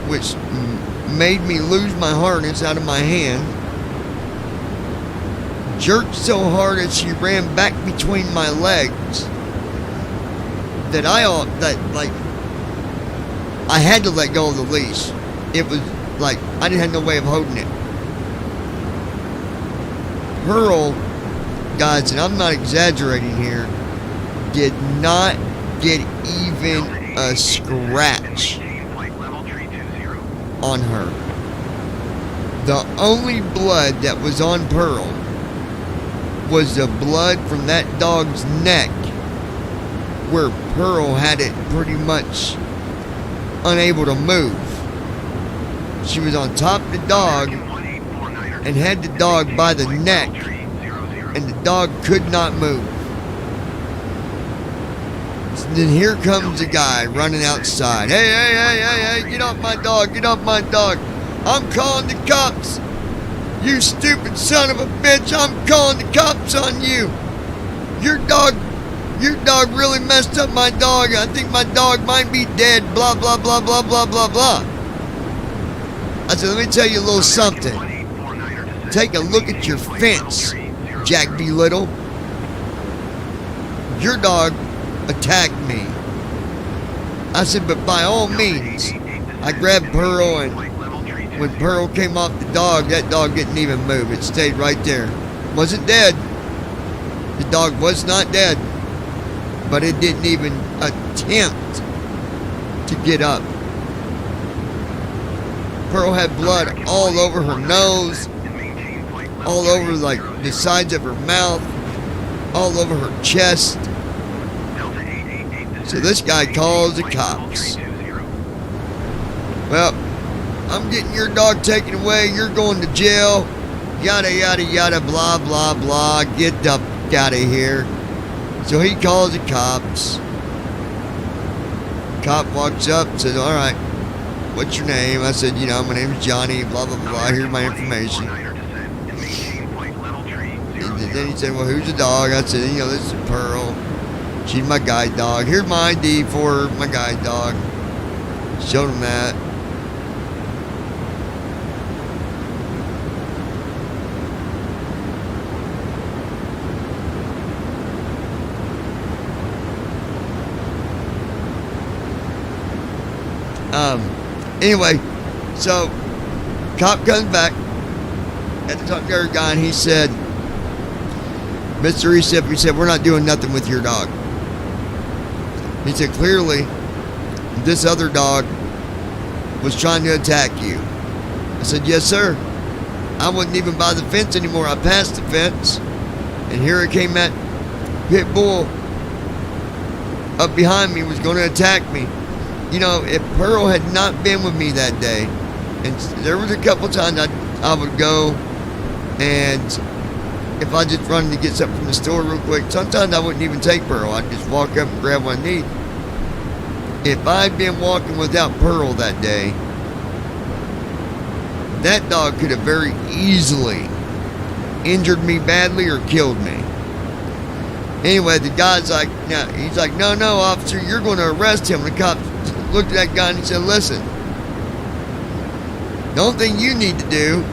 [SPEAKER 1] which made me lose my harness out of my hand. Jerked so hard that she ran back between my legs that I had to let go of the leash. It was like I didn't have no way of holding it. Pearl, guys, and I'm not exaggerating here, did not get even a scratch on her. The only blood that was on Pearl was the blood from that dog's neck, where Pearl had it pretty much unable to move. She was on top of the dog and had the dog by the neck, and the dog could not move. So then here comes the guy running outside. Hey, get off my dog, get off my dog. I'm calling the cops. You stupid son of a bitch, I'm calling the cops on you. Your dog really messed up my dog. I think my dog might be dead, blah, blah, blah, blah, blah, blah, blah. I said, let me tell you a little something. Take a look at your fence, Jack B. Little. Your dog attacked me. I said, but by all means. I grabbed Pearl, and when Pearl came off the dog, that dog didn't even move. It stayed right there. Wasn't dead. The dog was not dead. But it didn't even attempt to get up. Pearl had blood all over her nose, all over like the sides of her mouth, all over her chest. So this guy calls the cops. Well, I'm getting your dog taken away. You're going to jail. Yada, yada, yada, blah, blah, blah. Get the f*** out of here. So he calls the cops. Cop walks up and says, all right, what's your name? I said, my name's Johnny, blah, blah, blah. Here's my information. And then he said, well, who's the dog? I said, this is Pearl. She's my guide dog. Here's my ID for her, my guide dog. Showed him that. Anyway, so cop comes back at the top guard guy, and he said, Mr. Recip, he said, we're not doing nothing with your dog. He said, clearly, this other dog was trying to attack you. I said, yes, sir. I wasn't even by the fence anymore. I passed the fence, and here it came that pit bull up behind me was going to attack me. If Pearl had not been with me that day, and there was a couple times I would go, and if I just run to get something from the store real quick, sometimes I wouldn't even take Pearl. I'd just walk up and grab what I need. If I'd been walking without Pearl that day, that dog could have very easily injured me badly or killed me. Anyway, the guy's like, he's like, no, officer, you're going to arrest him. And the cop looked at that guy and he said, listen, the only thing you need to do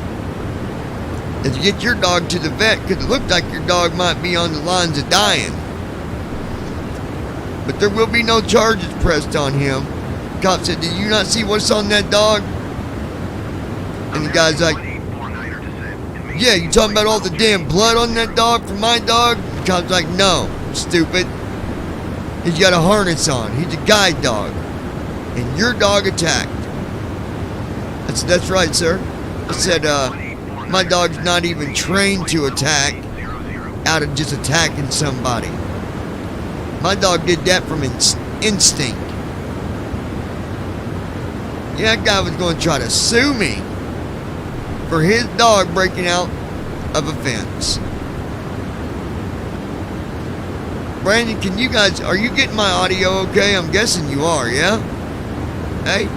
[SPEAKER 1] is get your dog to the vet, because it looked like your dog might be on the lines of dying. But there will be no charges pressed on him. The cop said, did you not see what's on that dog? And the guy's like, yeah, you talking about all the damn blood on that dog from my dog? The cop's like, no, stupid. He's got a harness on. He's a guide dog. and your dog attacked. That's right, sir. I said, my dog's not even trained to attack out of just attacking somebody. My dog did that from instinct. Yeah, that guy was going to try to sue me for his dog breaking out of a fence. Brandon, can you guys, are you getting my audio okay? I'm guessing you are, yeah? Hey?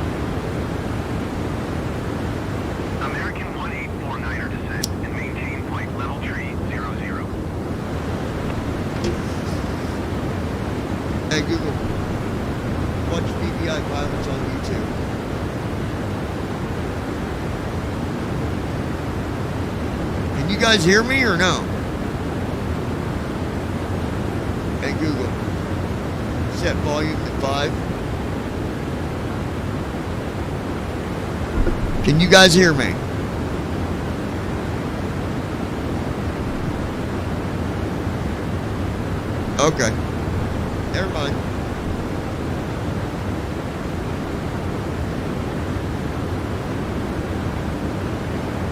[SPEAKER 4] American 1849er descent and maintain flight level tree 00.
[SPEAKER 1] Hey, Google. Watch BBI pilots on YouTube. Can you guys hear me or no? Hey, Google. Set volume to 5. Can you guys hear me? Okay. Never mind.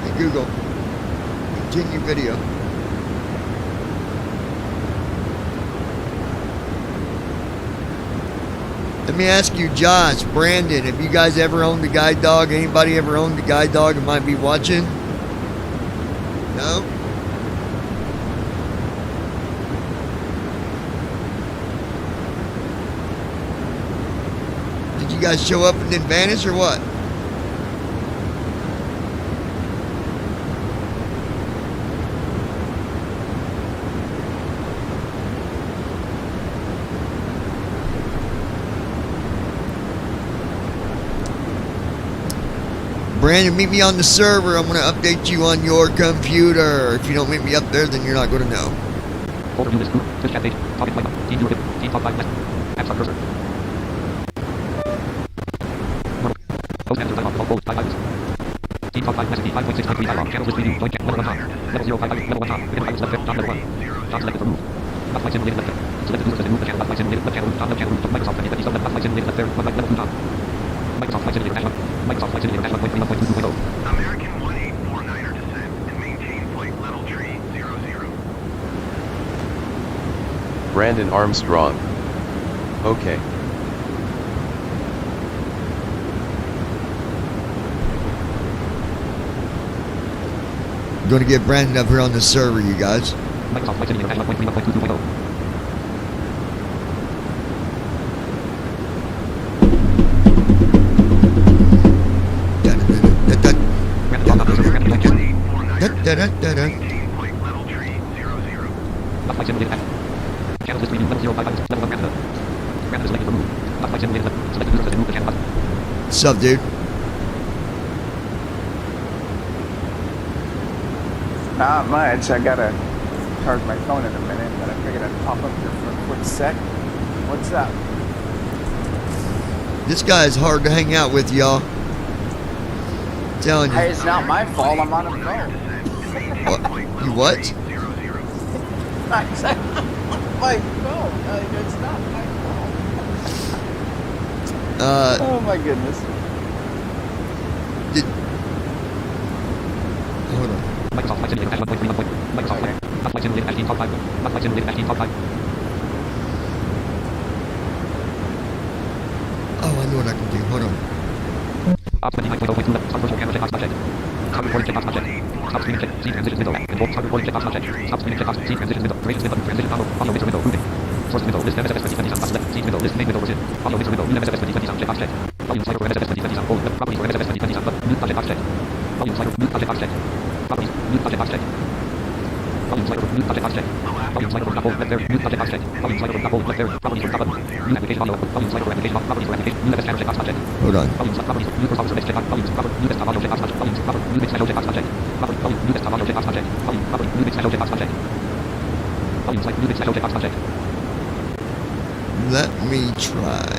[SPEAKER 1] Hey, Google. Continue video. Let me ask you, Josh, Brandon, have you guys ever owned a guide dog? Anybody ever owned a guide dog and might be watching? No? Did you guys show up in advantage or what? Brandon, meet me on the server. I'm going to update you on your computer. If you don't meet me up there, then you're not going to know.
[SPEAKER 3] Folder view list group. This chat page. Topic lineup. Team viewer. Team top 5 list. Apps on cursor. Post manager dialog. All bold. 5 items. Team top 5 message. 5.6.3 dialog. Channels list preview. Join chat. Level 1 top. Level 0 5 items. Level 1 top. Hidden items left. Top level 1. Top selected for move. Top flight simulated left. Select the user to move the channel. Top flight simulated left channel. Top left channel. Microsoft 2050 left. Top flight simulated left there. 1 level 2 top. Microsoft Flight Simulator Dash 1. Microsoft Flight Simulator Dash 1.3.2.0.
[SPEAKER 4] American 1849er descent and maintain flight level tree 00.
[SPEAKER 6] Brandon Armstrong. Okay.
[SPEAKER 1] I'm going to get Brandon up here on the server, you guys.
[SPEAKER 3] Microsoft Flight Simulator Dash 1.3.2.0.
[SPEAKER 1] Da-da-da-da.
[SPEAKER 4] Maintain flight level tree 00.
[SPEAKER 3] Top flight simulated Dash. Channels list preview. Level 0 5 items. Level 1 Canada. Canada selected for move. Top flight simulated left. Select the user to move the channel button.
[SPEAKER 1] What's up, dude?
[SPEAKER 7] Not much. I gotta charge my phone in a minute, but I figured I'd pop up here for a quick sec. What's up?
[SPEAKER 1] This guy is hard to hang out with, y'all. Telling you.
[SPEAKER 7] Hey, it's not my fault. I'm on a phone.
[SPEAKER 1] What? You what?
[SPEAKER 7] I said my phone. It's not my fault. Oh my goodness.
[SPEAKER 1] Hold on.
[SPEAKER 3] Microsoft Flight Simulator Dash 1.3.1. Microsoft Flight. Top flight simulated Dash Team top 5. Top flight simulated Dash Team top 5.
[SPEAKER 1] Oh, I know what I can do. Hold on.
[SPEAKER 3] Ops 29.0.2 left. Stop virtual camera checkbox not checked. Stop recording checkbox not checked. Stop screening check. See transitions window. Involved. Stop recording checkbox not checked. Stop screening checkbox. See transitions window. Transitions window. Transition auto. Audio mixer window. Moving. Source window. List msfs2020 on top left. See window. List main window was in. Audio mixer window. New msfs2020 on checkbox checked. Volume slider for msfs2020 on hold. Properties for msfs2020 on left. New project box checked. Volume slider. New project box checked. Properties. New project box checked. Volume slider for new project box checked. Volume slider for top hold left there. New project box checked. Volume slider for top hold left there. Properties for top button. New application audio. Volume slider for application. Properties for application. New msfs checkbox not checked.
[SPEAKER 1] Hold on.
[SPEAKER 3] Volume properties. New source audio checkbox. Volumes proper. New desktop audio checkbox not checked. Volumes proper. New mix audio checkbox not checked. Property. Volume. New desktop audio checkbox not checked. Volume property. New mix audio checkbox not checked. Volume select. New mix audio checkbox not checked.
[SPEAKER 1] Let me try.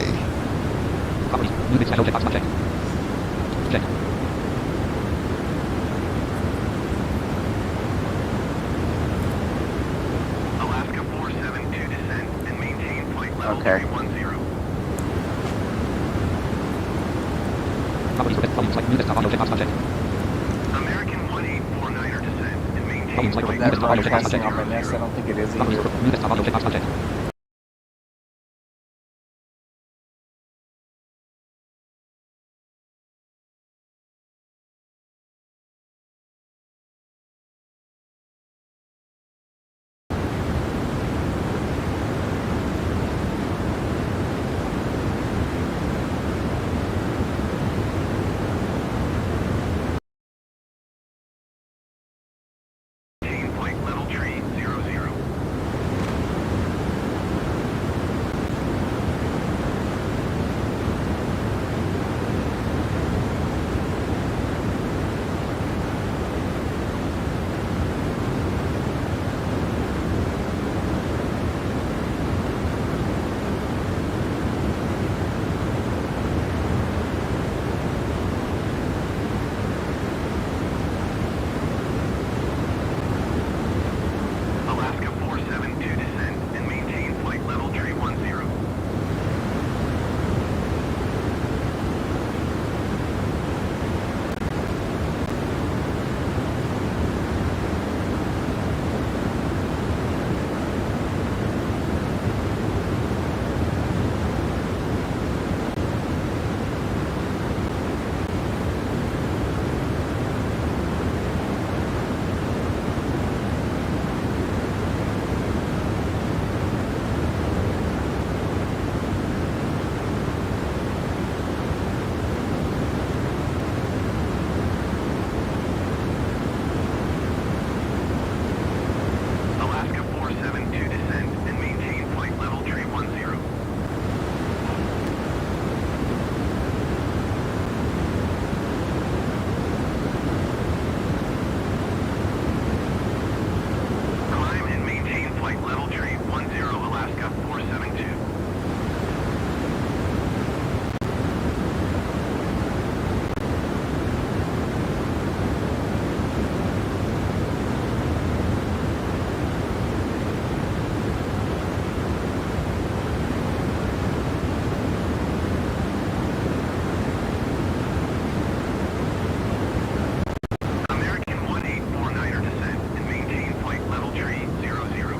[SPEAKER 3] Properties. New mix audio checkbox not checked. Check.
[SPEAKER 4] Alaska 472 descent and maintain flight level
[SPEAKER 7] Okay.
[SPEAKER 4] 310.
[SPEAKER 3] Properties for volume select new desktop audio check box subject.
[SPEAKER 4] American 1849er descend and maintain
[SPEAKER 3] Volume select
[SPEAKER 4] flight
[SPEAKER 3] new
[SPEAKER 7] That
[SPEAKER 3] desktop audio check box
[SPEAKER 7] broadcasting
[SPEAKER 3] subject.
[SPEAKER 7] on my nest, I don't think it is
[SPEAKER 3] Properties
[SPEAKER 7] either.
[SPEAKER 3] for new desktop audio check box subject.
[SPEAKER 4] maintain flight level tree 00. Alaska 472 descend and maintain flight level tree 10. Alaska 472 descend and maintain flight level tree 10. Climb and maintain flight level tree 10 Alaska 472. American 1849er descend and maintain flight level tree 00.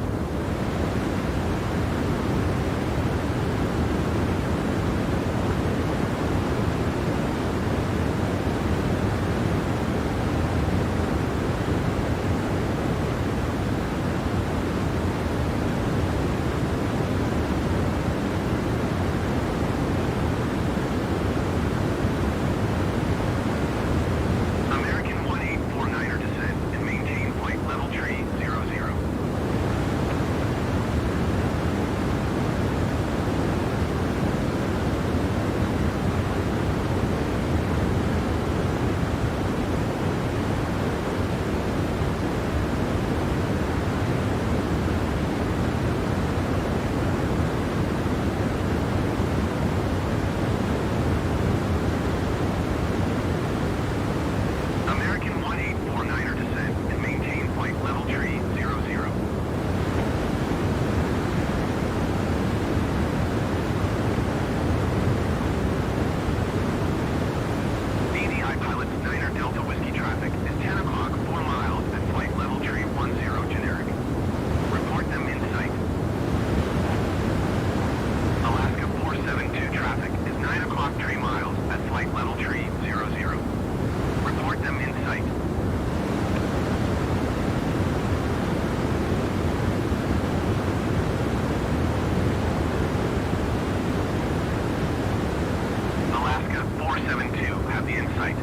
[SPEAKER 4] American 1849er descend and maintain flight level tree 00. American 1849er descend and maintain flight level tree 00. BDI pilots Niner Delta Whiskey traffic is 10 o'clock 4 miles at flight level tree 10 generic. Report them in sight. Alaska 472 traffic is 9 o'clock 3 miles at flight level tree 00. Report them in sight. Alaska 472 have the insight.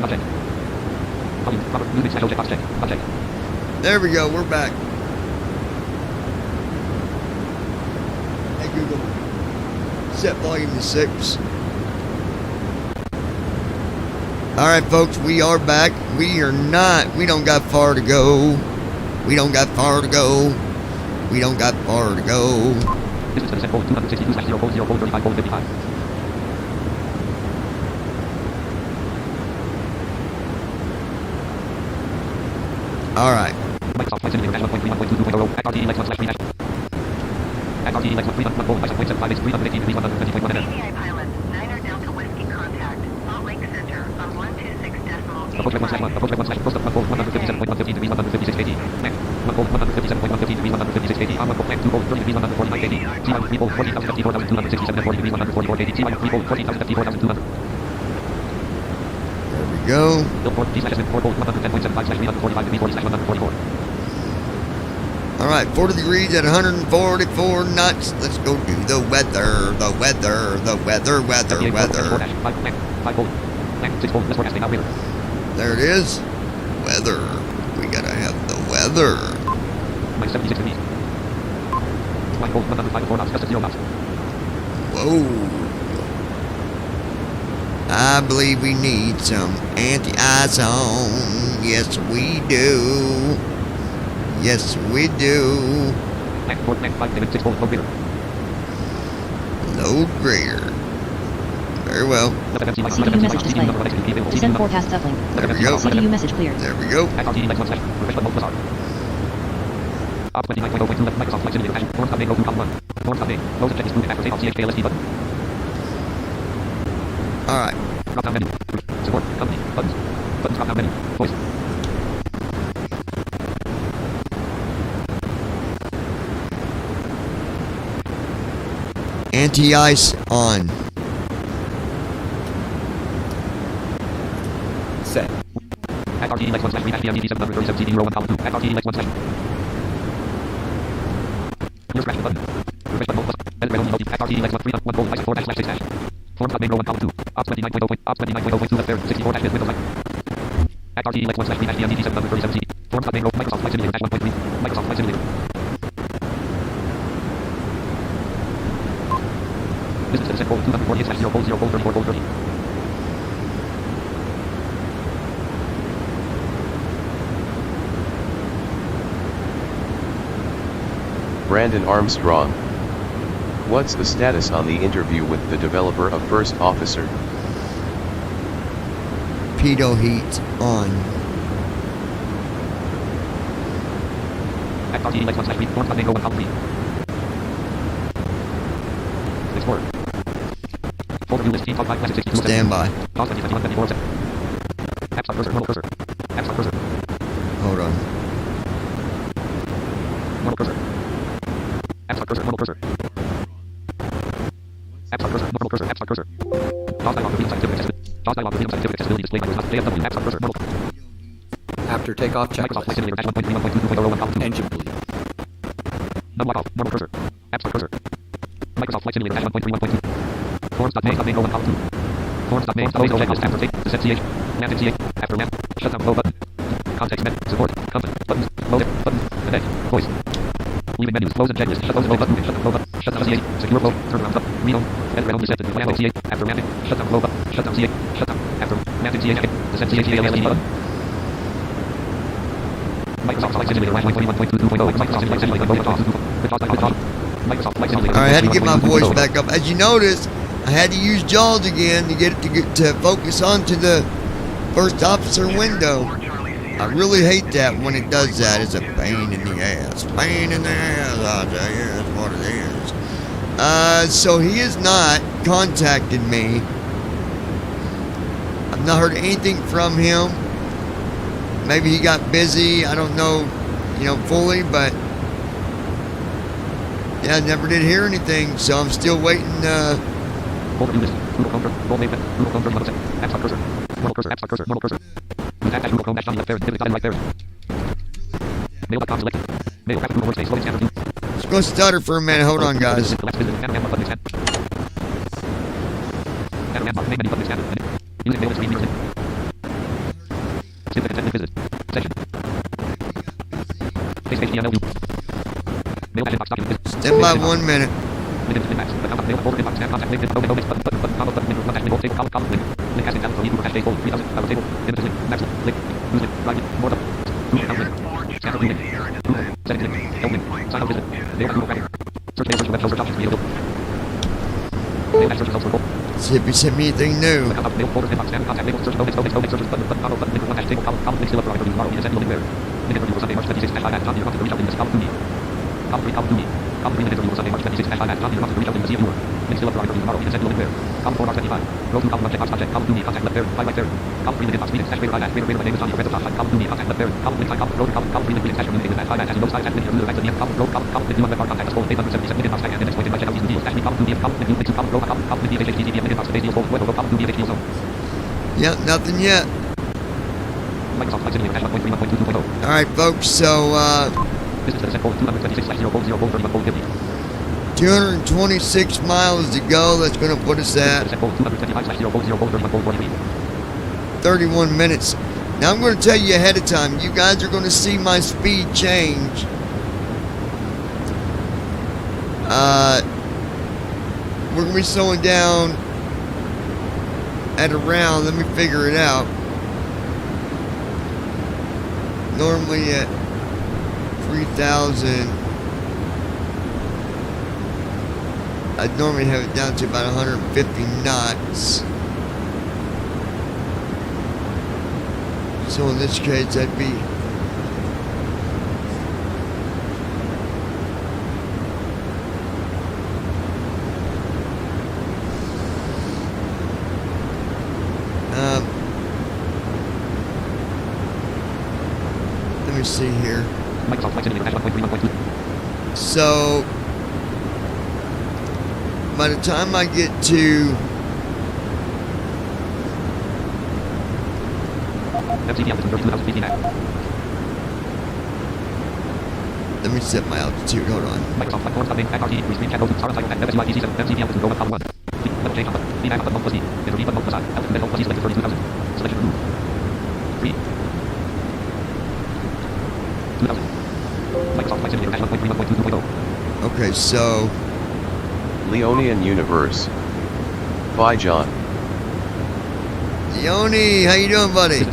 [SPEAKER 3] Object. Volume. Robert. Moving slash object. Object. Object.
[SPEAKER 1] There we go. We're back. Hey Google, set volume to 6. All right, folks, we are back. We don't got far to go. We don't got far to go. We don't got far to go.
[SPEAKER 3] Distance to the set code 262/0:0:35:55.
[SPEAKER 1] All right.
[SPEAKER 3] Microsoft Flight Simulator 1.31.22.0 at RT Lex 1 slash 3 at RT Lex 1 3.75 degrees 150.1
[SPEAKER 2] ATI pilot, 9er Delta Whiskey contact, Salt Lake Center on 126.8.
[SPEAKER 3] Approach 1 slash 1. Approach 1 slash post up 157.115 degrees 156 80. Max. 157.115 degrees 156 80. On 1 plan 2 30 degrees 149 80. T1 3 40,054,267 40 degrees 144 80. T1 3 40,054,200.
[SPEAKER 1] There we go.
[SPEAKER 3] Build 4 D slash 4 110.75 slash 345 degrees 40 slash 144.
[SPEAKER 1] All right, 40 degrees at 144 knots. Let's go do the weather. The weather. The weather. Weather. Weather.
[SPEAKER 3] 5 volt. 6 volt. Let's forecast now.
[SPEAKER 1] There it is. Weather. We gotta have the weather.
[SPEAKER 3] Minus 76 degrees. 1 volt. 105 knots. Just at 0 knots.
[SPEAKER 1] Whoa. I believe we need some anti-ice on. Yes, we do. Yes, we do.
[SPEAKER 3] Max 4, max 5, 6 volt. Low greater.
[SPEAKER 1] Load greater. Very well.
[SPEAKER 5] CPU message display. Descent forecast uplink.
[SPEAKER 1] There we go.
[SPEAKER 5] CPU message clear.
[SPEAKER 1] There we go.
[SPEAKER 3] Op 29.0.2 left Microsoft Flight Simulator Passion. Forms update, go to top 1. Forms update. Load object is moving after takeoff. CHKLSD button.
[SPEAKER 1] All right.
[SPEAKER 3] Drop down menu. Support. Company. Buttons. Buttons drop down menu. Voice.
[SPEAKER 1] Anti-ice on.
[SPEAKER 7] Set.
[SPEAKER 3] At RT Lex 1 slash 3 PMDD 737 CD 1 column 2. At RT Lex 1 slash. Clear scratch button. Refresh button plus. Edit red only multi. At RT Lex 1 3 1 volt ice 4 dash slash 6 dash. Forms update row 1 column 2. Op 29.0.2 left there. 64 dash Windows light. At RT Lex 1 slash 3 PMDD 737 CD. Forms update row Microsoft Flight Simulator dash 1.3. Microsoft Flight Simulator. Distance to the set code 248 slash 0:0:34:30.
[SPEAKER 6] Brandon Armstrong. What's the status on the interview with the developer of First Officer?
[SPEAKER 1] Pedo heat on.
[SPEAKER 3] At RT Lex 1 slash 3. Forms update row 1 column 3. Explorer. Folder view list team 5 classic 62.
[SPEAKER 1] Stand by.
[SPEAKER 3] Pause 21 App stop cursor. Normal cursor. App stop cursor.
[SPEAKER 1] Hold on.
[SPEAKER 3] Normal cursor. App stop cursor. Normal cursor. App stop cursor. Normal cursor. App stop cursor. Pause dialog revealing scientific accessibility. Pause dialog revealing scientific accessibility display by JFW. App stop cursor. Normal.
[SPEAKER 8] After takeoff
[SPEAKER 3] Microsoft Flight
[SPEAKER 8] checklist.
[SPEAKER 3] Simulator dash 1.31.22.0 column 2.
[SPEAKER 8] Engine bleed.
[SPEAKER 3] Num lock off. Normal cursor. App stop cursor. Microsoft Flight Simulator dash 1.31.2. Forms.main row 1 column 2. Forms.main object after take. Descent CH. Nav in CH. After nav. Shutdown low button. Context menu. Support. Content. Buttons. Load. Buttons. Connect. Voice. Leaving menus. Close and checklist. Shut those low button. Shutdown low button. Shutdown CH. Secure flow. Turnaround up. Read on. Edit red only set. Nav CH. After nav. Shutdown low button. Shutdown CH. Shutdown. After nav in CH. Descent CH. LSD button. Microsoft Flight Simulator 1.21.22.0. Microsoft Flight Simulator. Microsoft Flight Simulator.
[SPEAKER 1] All right, I had to get my voice back up. As you notice, I had to use JAWS again to get it to focus onto the first officer window. I really hate that when it does that. It's a pain in the ass. Pain in the ass, I tell you. That's what it is. So he has not contacted me. I've not heard anything from him. Maybe he got busy. I don't know, fully, but yeah, I never did hear anything. So I'm still waiting.
[SPEAKER 3] Folder view list. Google Chrome. Roll name. Google Chrome level set. App stop cursor. Normal cursor. App stop cursor. Normal cursor. Dash Google Chrome dash left parent. Pivot dotted right parent. Mail.com selected. Mail graphic Google workspace. Loading scanner view.
[SPEAKER 1] It's going to stutter for a minute. Hold on, guys.
[SPEAKER 3] Select visit. Add button expand. Add button main menu button expand. Using mail to read Public visit. Section. Face HTML. Mail inbox document.
[SPEAKER 1] Stand by 1 minute.
[SPEAKER 3] Link inbox. Account mail folder inbox. Snap contact link. Info inbox button button pop up button window contact link table column link. Link casting down from equal hash table 3000 table. Images link. Maps link. News link. Right link. More up. Google account link. Scanner link. Google. Settings link. Help link. Sign up visit. Mail Google Writing. Search mail search web search options available. Mail search results for both.
[SPEAKER 1] See if you send me anything new.
[SPEAKER 3] Account mail folder inbox. Snap contact link. Search no links searches button button pop up button window hash table column link still up for tomorrow. Send no link there. Link interview for Sunday March 26 @5 at Tommy Rocket reach out in this column to me. Column 3 column to me. Column 3 interview for Sunday March 26 @5 at Tommy Rocket reach out in the viewer. Link still up for tomorrow. Send no link there. Column 4 March 25. Row 2 column left checkbox object. Column 2 me contact left there. Right there. Column 3 link inbox meeting hash favorite favorite name is Tommy Rocket top column 2 me contact left there. Column link column row column 3 link meeting hash communicating with @5 at no side at link user back to the column row column link web contact phone 877 link inbox tag and next point by check out these videos. Hash me column 2 me column link 2 column row column link HTTP link inbox video phone web column 2 me HTTP zone.
[SPEAKER 1] Yep, nothing yet.
[SPEAKER 3] Microsoft Flight Simulator hash 1.3 1.2 2.0.
[SPEAKER 1] All right, folks. So
[SPEAKER 3] Distance to the send phone 226/0
[SPEAKER 1] 226 miles to go. That's going to put us at 31 minutes. Now I'm going to tell you ahead of time. You guys are going to see my speed change. We're going to be slowing down at around, let me figure it out. Normally at 3,000, I'd normally have it down to about 150 knots. So in this case, that'd be let me see here. So by the time I get to let me set my altitude, hold on. Okay, so
[SPEAKER 6] Leonian Universe. Bye, John.
[SPEAKER 1] Leone, how you doing, buddy?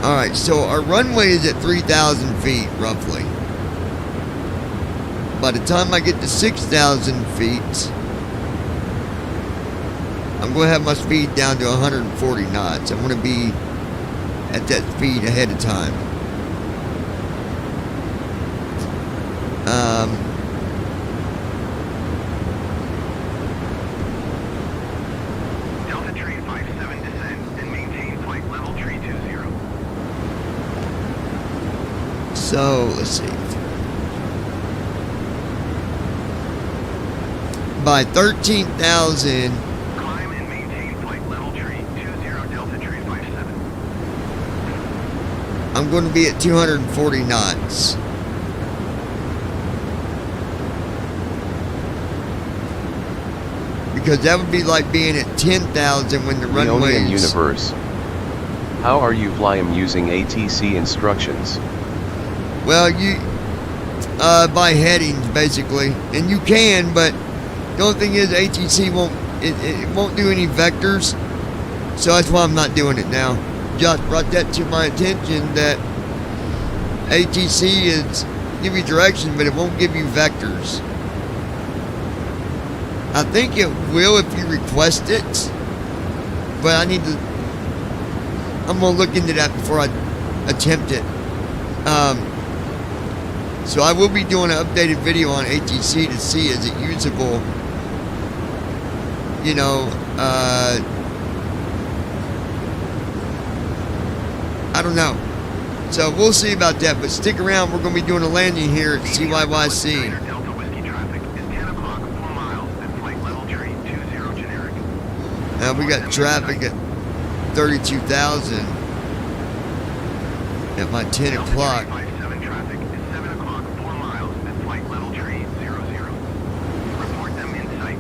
[SPEAKER 1] Alright, so our runway is at 3,000 feet, roughly. By the time I get to 6,000 feet, I'm going to have my speed down to 140 knots. I'm going to be at that speed ahead of time.
[SPEAKER 4] Delta Tree 57 descend and maintain flight level Tree 20.
[SPEAKER 1] So, let's see. By 13,000,
[SPEAKER 4] Climb and maintain flight level Tree 20 Delta Tree 57.
[SPEAKER 1] I'm going to be at 240 knots. Because that would be like being at 10,000 when the runway
[SPEAKER 6] Leonian
[SPEAKER 1] is...
[SPEAKER 6] Universe. How are you flying using ATC instructions?
[SPEAKER 1] Well, you... by headings, basically. And you can, but the only thing is ATC won't... It won't do any vectors. So that's why I'm not doing it now. Just brought that to my attention that ATC is... give you direction, but it won't give you vectors. I think it will if you request it, but I need to, I'm going to look into that before I attempt it. So I will be doing an updated video on ATC to see is it usable, you know, I don't know. So we'll see about that, but stick around, we're going to be doing a landing here at CYYC.
[SPEAKER 4] Delta Whiskey traffic is 10 o'clock, 4 miles at flight level Tree 20 generic.
[SPEAKER 1] Now we got traffic at 32,000 at my 10 o'clock.
[SPEAKER 4] 57 traffic is 7 o'clock, 4 miles at flight level Tree 00. Report them in sight.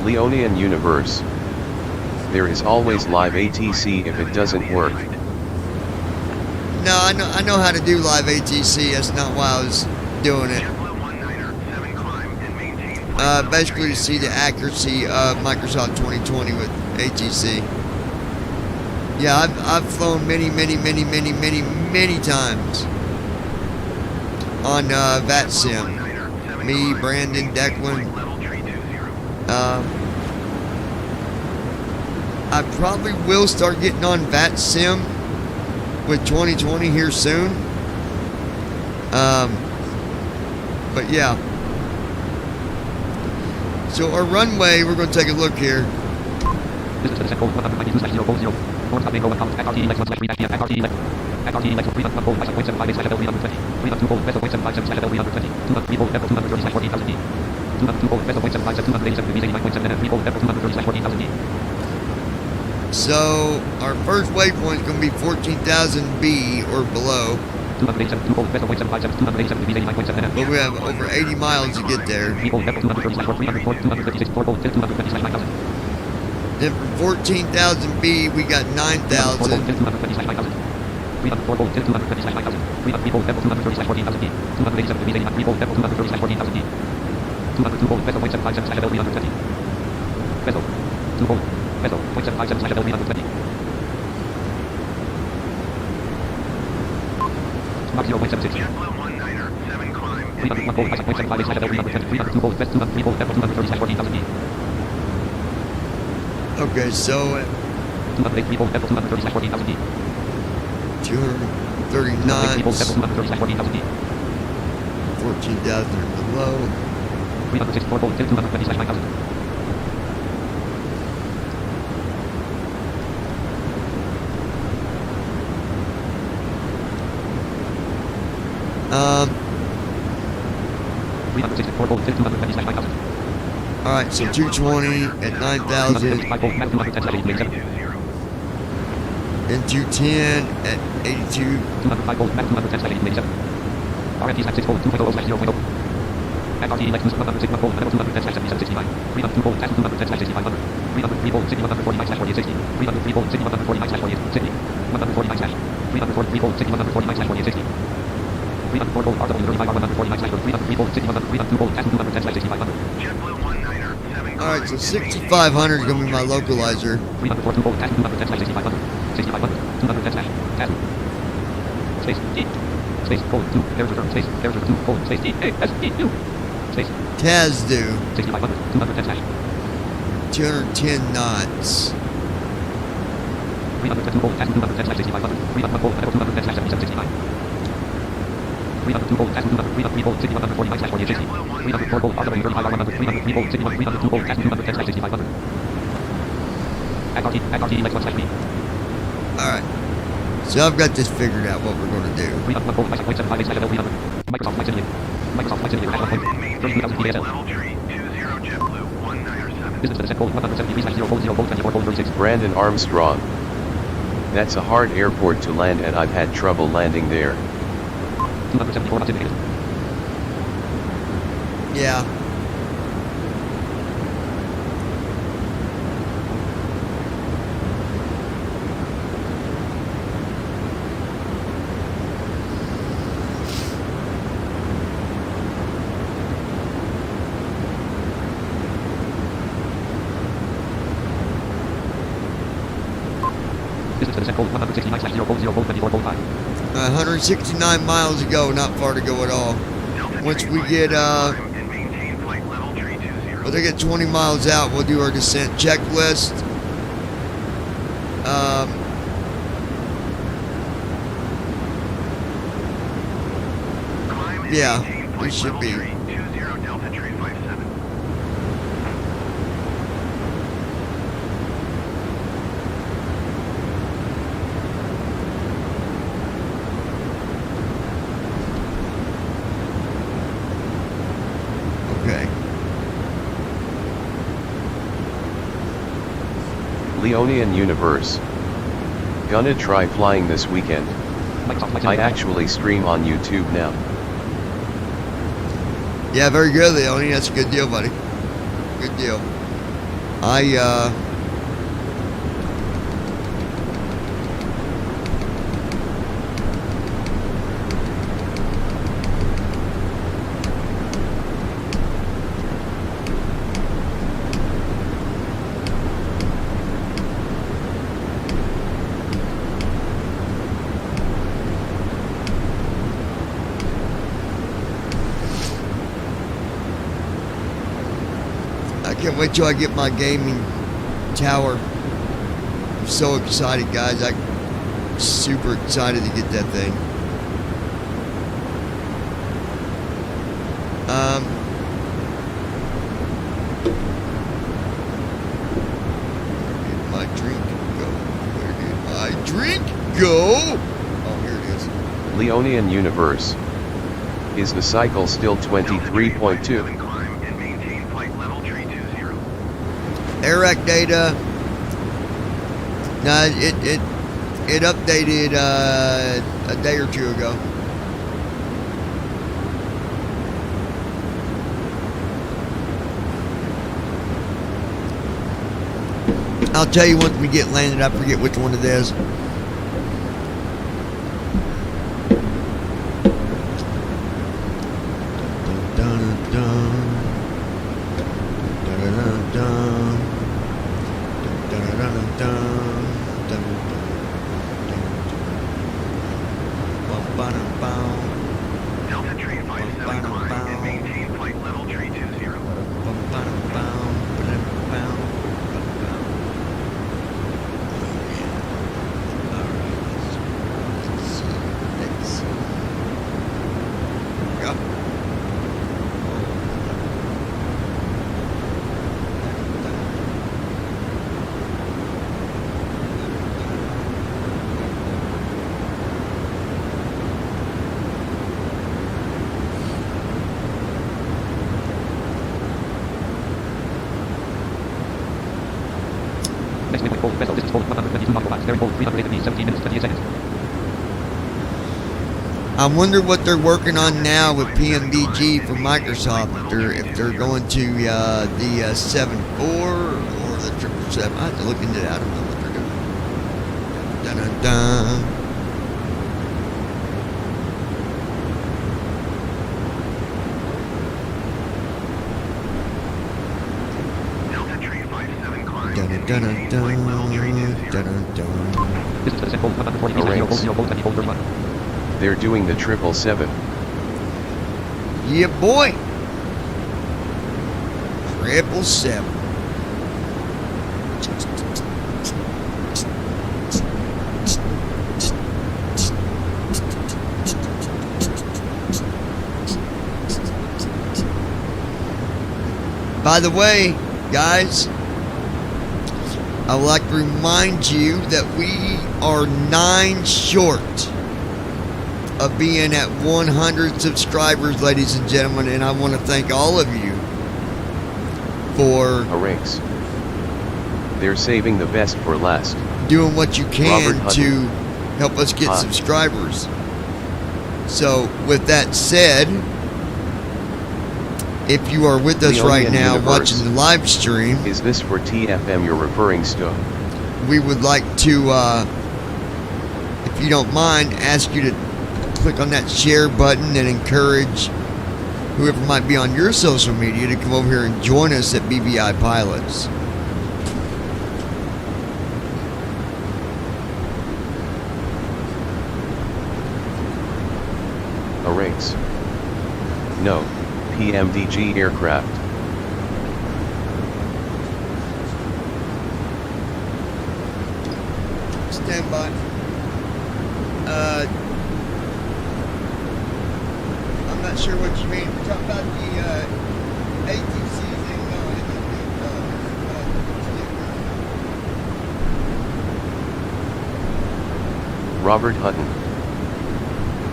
[SPEAKER 6] Leonian Universe. There is always live ATC if it doesn't work.
[SPEAKER 1] No, I know how to do live ATC. That's not why I was doing it. Basically to see the accuracy of Microsoft 2020 with ATC. Yeah, I've flown many times on VATSIM. Me, Brandon, Declan. I probably will start getting on VATSIM with 2020 here soon. But yeah. So our runway, we're going to take a look here. So our first waypoint is going to be 14,000 B or below. But we have over 80 miles to get there. Then from 14,000 B, we got 9,000. Okay, so at 230 knots, 14,000 or below. Alright, so 220 at 9,000. Then 210 at 82. Alright, so 6,500 is going to be my localizer. Tazdu. 210 knots. Alright. So I've got this figured out what we're going to do.
[SPEAKER 6] Brandon Armstrong. That's a hard airport to land and I've had trouble landing there.
[SPEAKER 1] Yeah.
[SPEAKER 3] This is the descent code 169/040.24.5.
[SPEAKER 1] 169 miles to go, not far to go at all. Once we get, well, they get 20 miles out, we'll do our descent checklist. Yeah, we should be. Okay.
[SPEAKER 6] Leonian Universe. Gonna try flying this weekend. I actually stream on YouTube now.
[SPEAKER 1] Yeah, very good, Leonie. That's a good deal, buddy. Good deal. I can't wait till I get my gaming tower. I'm so excited, guys. I'm super excited to get that thing. Where did my drink go? Where did my drink go? Oh, here it is.
[SPEAKER 6] Leonian Universe. Is the cycle still 23.2?
[SPEAKER 1] Airac data. No, it updated a day or two ago. I'll tell you once we get landed. I forget which one it is. Dun, dun, dun, dun, dun, dun, dun.
[SPEAKER 4] Delta Tree 57 climb and maintain flight level tree 20.
[SPEAKER 3] Next wind hold vessel distance hold 122 nautical miles. Bearing hold 380 17 minutes 28 seconds.
[SPEAKER 1] I wonder what they're working on now with PMDG for Microsoft. If they're going to the 7.4 or the 777. I have to look into that. I don't know what they're doing. Dun, dun, dun.
[SPEAKER 4] Delta Tree 57 climb
[SPEAKER 1] Dun,
[SPEAKER 4] and
[SPEAKER 1] dun, dun,
[SPEAKER 4] maintain flight level tree 20.
[SPEAKER 1] dun, dun, dun.
[SPEAKER 3] Distance to descent hold 140 meters. 0 hold 0 hold 20 hold 31.
[SPEAKER 6] They're doing the 777.
[SPEAKER 1] Yeah, boy. 777. By the way, guys, I would like to remind you that we are 9 short of being at 100 subscribers, ladies and gentlemen, and I want to thank all of you for
[SPEAKER 6] Ranks. They're saving the best for last.
[SPEAKER 1] doing what you can
[SPEAKER 6] Robert
[SPEAKER 1] to help us get
[SPEAKER 6] Hi.
[SPEAKER 1] subscribers. So, with that said, if you are with us right
[SPEAKER 6] Leonian
[SPEAKER 1] now
[SPEAKER 6] Universe.
[SPEAKER 1] watching the live stream,
[SPEAKER 6] Is this for TFM you're referring to?
[SPEAKER 1] we would like to, if you don't mind, ask you to click on that share button and encourage whoever might be on your social media to come over here and join us at BBI Pilots.
[SPEAKER 6] Ranks. No. PMDG aircraft.
[SPEAKER 1] Stand by. I'm not sure what you mean. We're talking about the ATC thing. No,
[SPEAKER 6] Robert Hutton.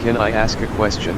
[SPEAKER 6] Can I ask a question?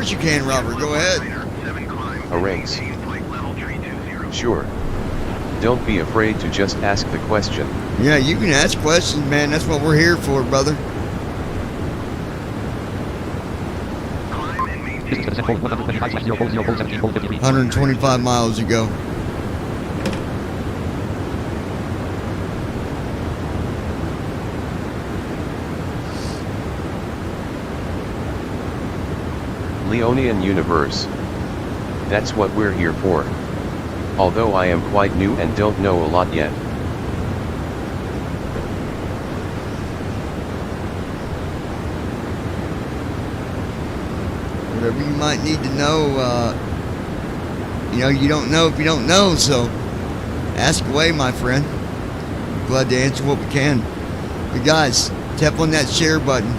[SPEAKER 1] course you can, Robert. Go ahead.
[SPEAKER 6] A race. Sure. Don't be afraid to just ask the question.
[SPEAKER 1] Yeah, you can ask questions, man. That's what we're here for, brother.
[SPEAKER 3] Distance to descent hold 125/0 hold 50 feet.
[SPEAKER 1] 125 miles to go.
[SPEAKER 6] Leonian Universe. That's what we're here for. Although I am quite new and don't know a lot yet.
[SPEAKER 1] Whatever you might need to know, you know, you don't know if you don't know, so ask away, my friend. Glad to answer what we can. But guys, tap on that share button.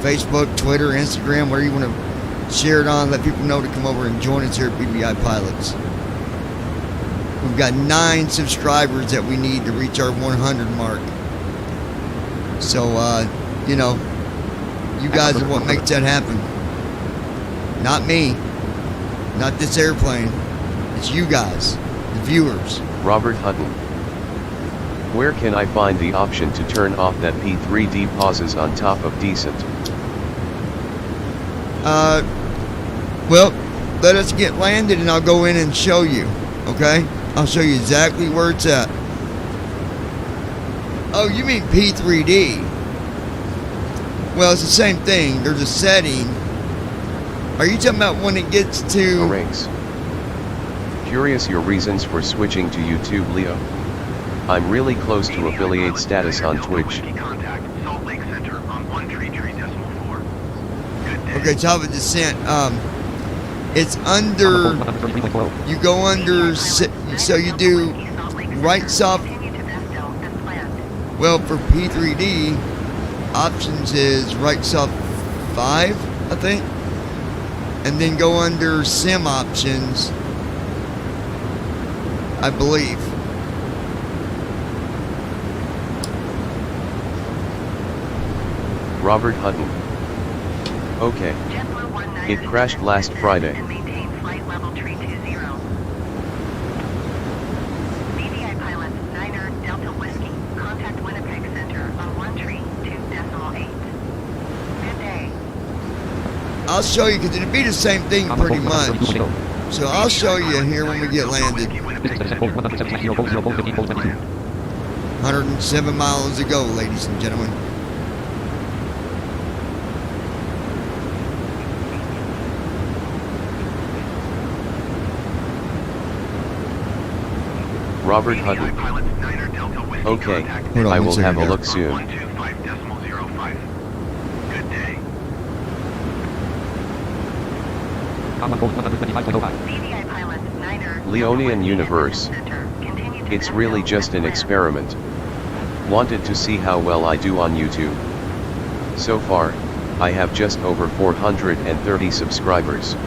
[SPEAKER 1] Facebook, Twitter, Instagram, where you want to share it on, let people know to come over and join us here at BBI Pilots. We've got 9 subscribers that we need to reach our 100 mark. So, you know, you guys are what makes that happen. Not me. Not this airplane. It's you guys, the viewers.
[SPEAKER 6] Robert Hutton. Where can I find the option to turn off that P3D pauses on top of decent?
[SPEAKER 1] Well, let us get landed and I'll go in and show you, okay? I'll show you exactly where it's at. Oh, you mean P3D? Well, it's the same thing. There's a setting. Are you talking about when it gets to...
[SPEAKER 6] A race. Curious your reasons for switching to YouTube, Leo. I'm really close to affiliate status on Twitch.
[SPEAKER 1] Okay, top of descent. It's under, you go under, so you do right soft, well, for P3D, options is right soft 5, I think, and then go under sim options, I believe.
[SPEAKER 6] Robert Hutton. Okay. It crashed last Friday.
[SPEAKER 1] I'll show you, because it'll be the same thing pretty much. So I'll show you here when we get landed. 107 miles to go, ladies and gentlemen.
[SPEAKER 6] Robert Hutton. Okay, I will have a look soon. Leonian Universe. It's really just an experiment. Wanted to see how well I do on YouTube. So far, I have just over 430 subscribers.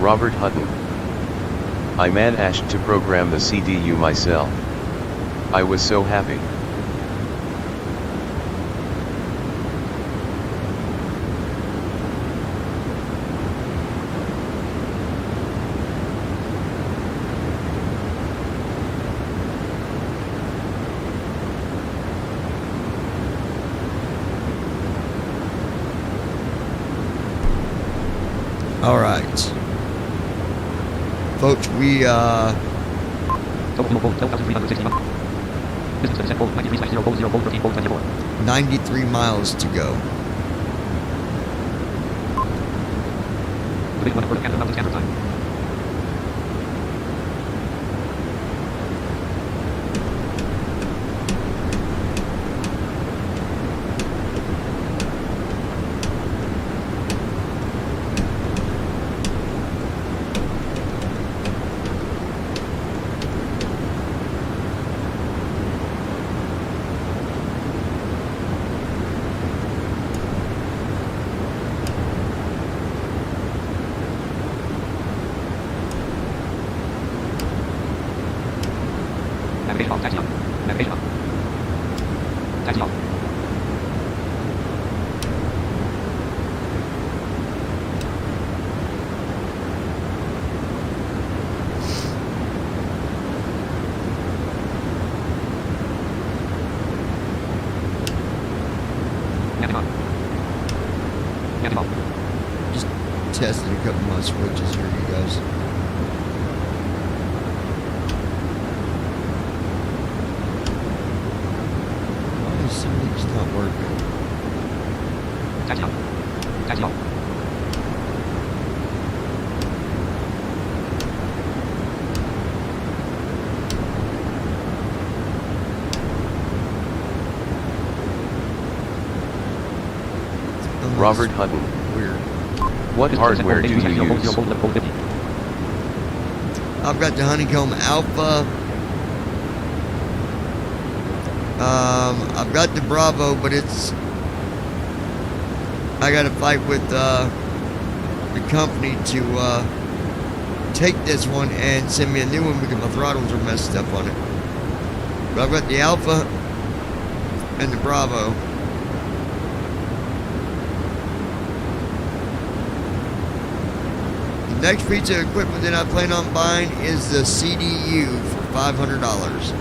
[SPEAKER 6] Robert Hutton. I managed to program the CDU myself. I was so happy.
[SPEAKER 1] All right. Folks, we 93 miles to go.
[SPEAKER 3] Taxi off. Landing on. Landing off.
[SPEAKER 1] Just testing a couple of my switches here, you guys. Why is some of these not working?
[SPEAKER 3] Taxi off. Taxi off.
[SPEAKER 6] Robert Hutton.
[SPEAKER 1] Weird.
[SPEAKER 6] What hardware do you use?
[SPEAKER 1] I've got the Honeycomb Alpha. I've got the Bravo, but it's... I got to fight with the company to take this one and send me a new one because my throttles are messed up on it. But I've got the Alpha and the Bravo. The next piece of equipment that I plan on buying is the CDU for $500.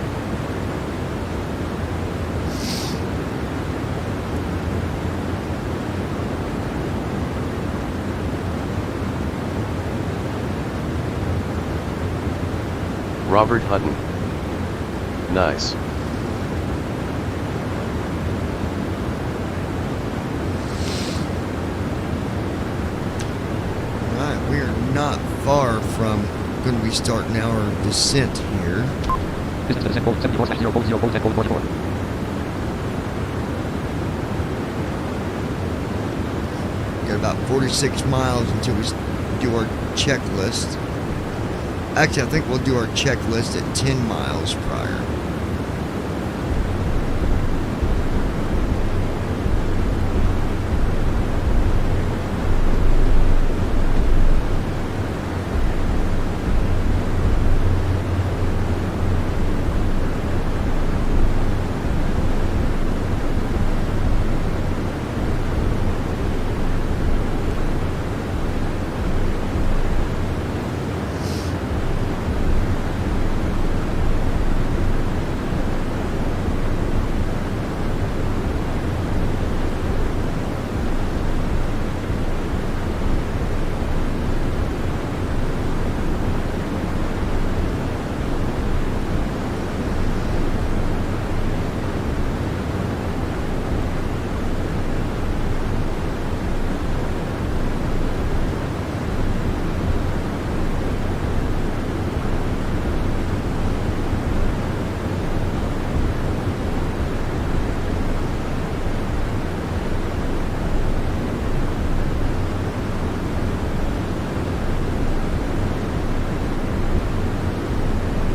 [SPEAKER 6] Robert Hutton. Nice.
[SPEAKER 1] Alright, we are not far from going to be starting our descent here.
[SPEAKER 3] Distance to descent code 74/040 descent code 44.
[SPEAKER 1] Got about 46 miles until we do our checklist. Actually, I think we'll do our checklist at 10 miles prior.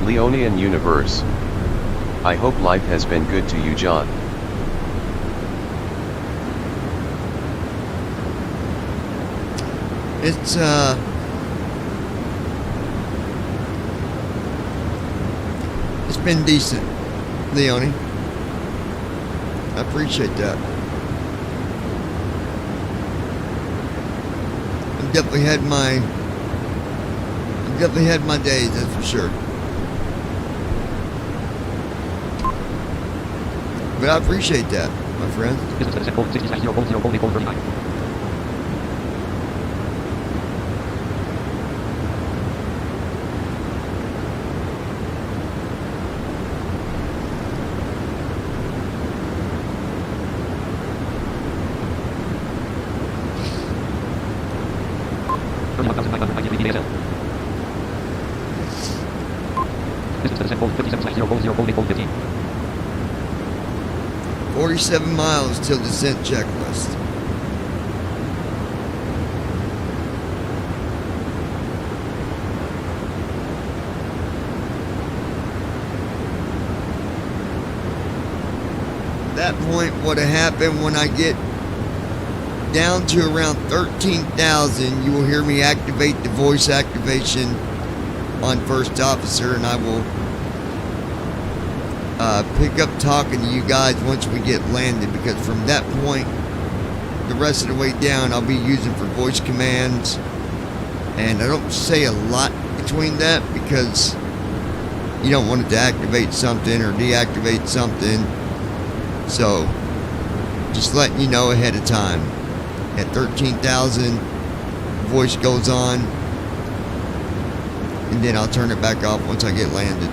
[SPEAKER 6] Leonian Universe. I hope life has been good to you, John.
[SPEAKER 1] It's been decent, Leonie. I appreciate that. I've definitely had my days, that's for sure. But I appreciate that, my friend.
[SPEAKER 3] Distance to descent code 60/040 31,590 Distance to descent code 57/040 15.
[SPEAKER 1] 47 miles till descent checklist. That point, what'll happen when I get down to around 13,000, you will hear me activate the voice activation on First Officer, and I will pick up talking to you guys once we get landed, because from that point, the rest of the way down, I'll be using for voice commands. And I don't say a lot between that because you don't want it to activate something or deactivate something. So, just letting you know ahead of time. At 13,000, voice goes on, and then I'll turn it back off once I get landed.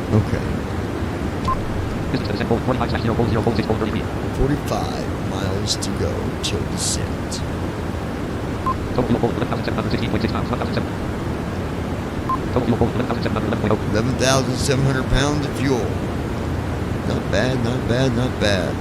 [SPEAKER 1] Okay. 45 miles to go till descent. 11,700 pounds of fuel. Not bad, not bad, not bad.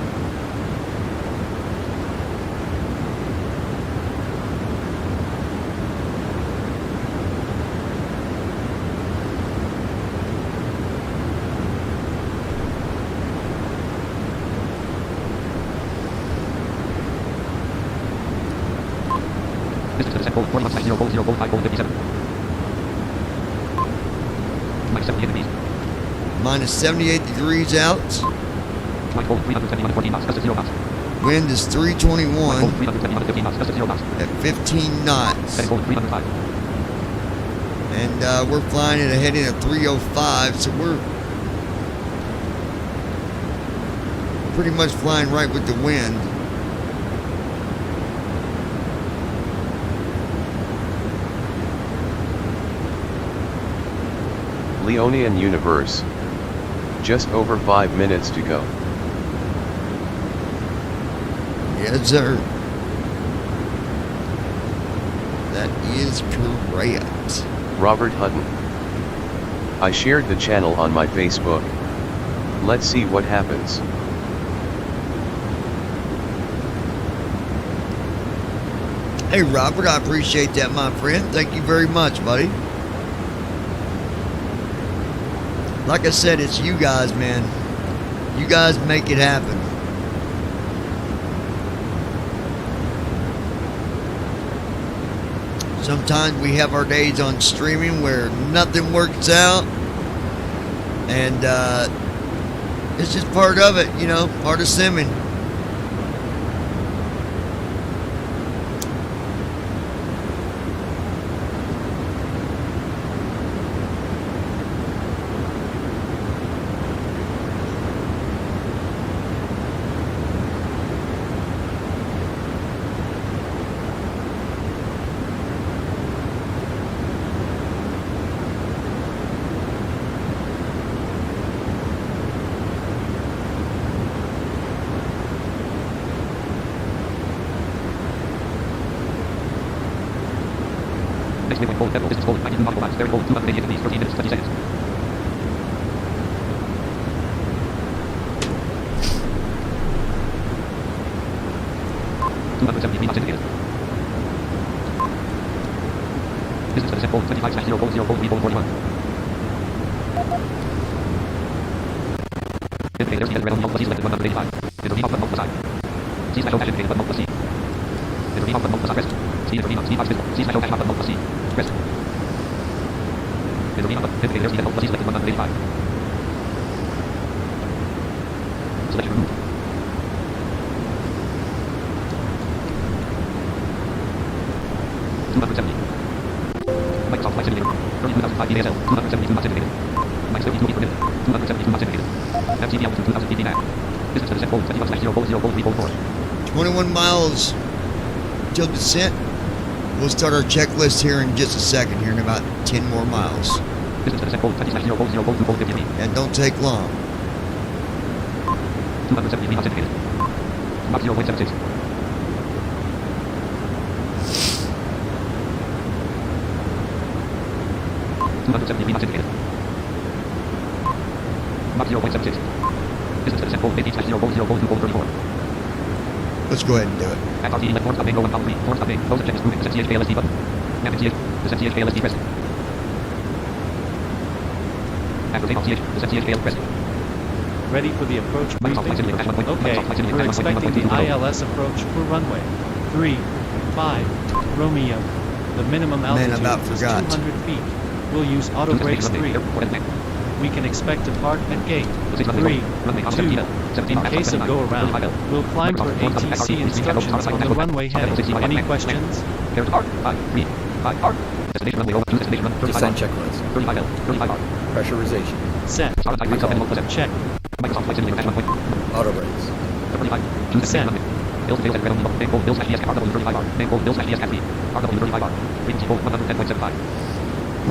[SPEAKER 1] Minus 78 degrees out. Wind is 321 at 15 knots. And we're flying at a heading of 305, so we're pretty much flying right with the wind.
[SPEAKER 6] Leonian Universe. Just over 5 minutes to go.
[SPEAKER 1] Yes, sir. That is correct.
[SPEAKER 6] Robert Hutton. I shared the channel on my Facebook. Let's see what happens.
[SPEAKER 1] Hey, Robert, I appreciate that, my friend. Thank you very much, buddy. Like I said, it's you guys, man. You guys make it happen. Sometimes we have our days on streaming where nothing works out. And it's just part of it, you know, part of simming. Till descent. We'll start our checklist here in just a second, here in about 10 more miles. And don't take long.
[SPEAKER 3] 270 knots indicated. Mach 0.76. Distance to descent goal 80/0
[SPEAKER 1] Let's go ahead and do it.
[SPEAKER 3] At RT, left forms update, 01, 3, forms update, close engine is moving, descent CHKLSD button. Napping CH, descent CHKLSD pressed. After takeoff CH, descent CHKL pressed.
[SPEAKER 9] Ready for the approach briefing?
[SPEAKER 3] Microsoft Flight Simulator dash 1.0.
[SPEAKER 9] Okay,
[SPEAKER 3] Microsoft Flight Simulator
[SPEAKER 9] we're
[SPEAKER 3] dash 1.1.
[SPEAKER 9] expecting the ILS approach for runway 35 Romeo. The minimum
[SPEAKER 1] Man,
[SPEAKER 9] altitude
[SPEAKER 1] about
[SPEAKER 9] is
[SPEAKER 1] forgot.
[SPEAKER 9] 200 feet. We'll use auto brakes 3. We can expect to park at gate 3, 2. In case of go around, we'll climb for ATC instructions on the runway heading. Any questions?
[SPEAKER 3] Destination runway over to destination run 35
[SPEAKER 8] Descent checklist.
[SPEAKER 3] 35 L, 35 R.
[SPEAKER 8] Pressurization.
[SPEAKER 9] Set. Check.
[SPEAKER 3] Microsoft Flight Simulator dash 1.0.
[SPEAKER 8] Auto brakes.
[SPEAKER 3] 35. Choose destination runway. Bills and red only. Name code Bills /ES RW35R. Name code Bills /ES RW35R. Frequency code 110.75.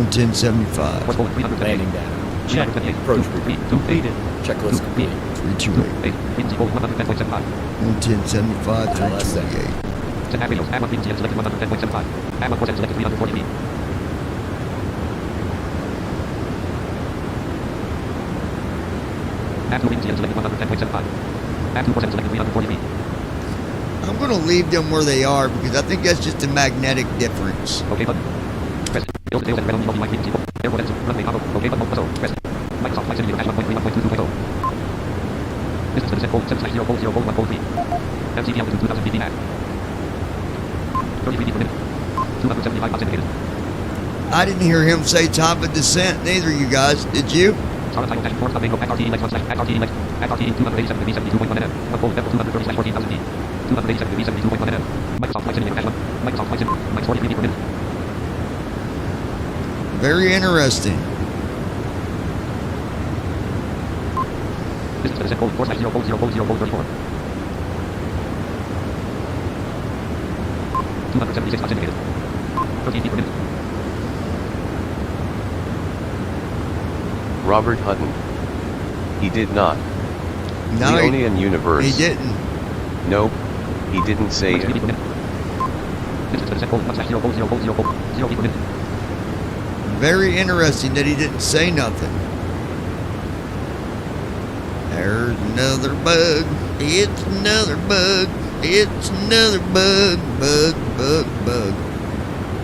[SPEAKER 1] 110.75.
[SPEAKER 3] Force code 300.
[SPEAKER 8] Landing down.
[SPEAKER 9] Check.
[SPEAKER 8] Approach briefing.
[SPEAKER 9] Completed.
[SPEAKER 8] Checklist complete.
[SPEAKER 1] 328.
[SPEAKER 3] Frequency code 110.75.
[SPEAKER 1] 110.75, 328.
[SPEAKER 3] Set app radios. Add one frequency and selected 110.75. Add one course and selected 340 feet. Add two frequency and selected 110.75. Add two course and selected 340 feet.
[SPEAKER 1] I'm going to leave them where they are because I think that's just a magnetic difference.
[SPEAKER 3] OK button. Press. Bills and red only multi-line frequency code. Airport ends. Runway auto. OK button. So press. Microsoft Flight Simulator dash 1.3.1.2.2.0. Distance to descent code 7/0.0.1.3. MCD altitude 2000 feet VMAX. 33 feet per minute. 275 knots indicated.
[SPEAKER 1] I didn't hear him say top of descent, neither you guys. Did you?
[SPEAKER 3] Solid title dash force update go at RT Lex 1 / at RT Lex at RT 287 degrees 72.1 NF. One fold level 230/14,000 feet. 287 degrees 72.1 NF. Microsoft Flight Simulator dash 1. Microsoft Flight Simulator. Minus 43 feet per minute.
[SPEAKER 1] Very interesting.
[SPEAKER 3] Distance to descent code 4/0.0.0.34. 276 knots indicated. 13 feet per minute.
[SPEAKER 6] Robert Hutton. He did not.
[SPEAKER 1] No,
[SPEAKER 6] Leonian Universe.
[SPEAKER 1] he didn't.
[SPEAKER 6] Nope. He didn't say
[SPEAKER 3] 3 feet
[SPEAKER 6] it.
[SPEAKER 3] per minute. Distance to descent code 1/0.0.0.0 feet per minute.
[SPEAKER 1] Very interesting that he didn't say nothing. There's another bug. It's another bug. It's another bug. Bug.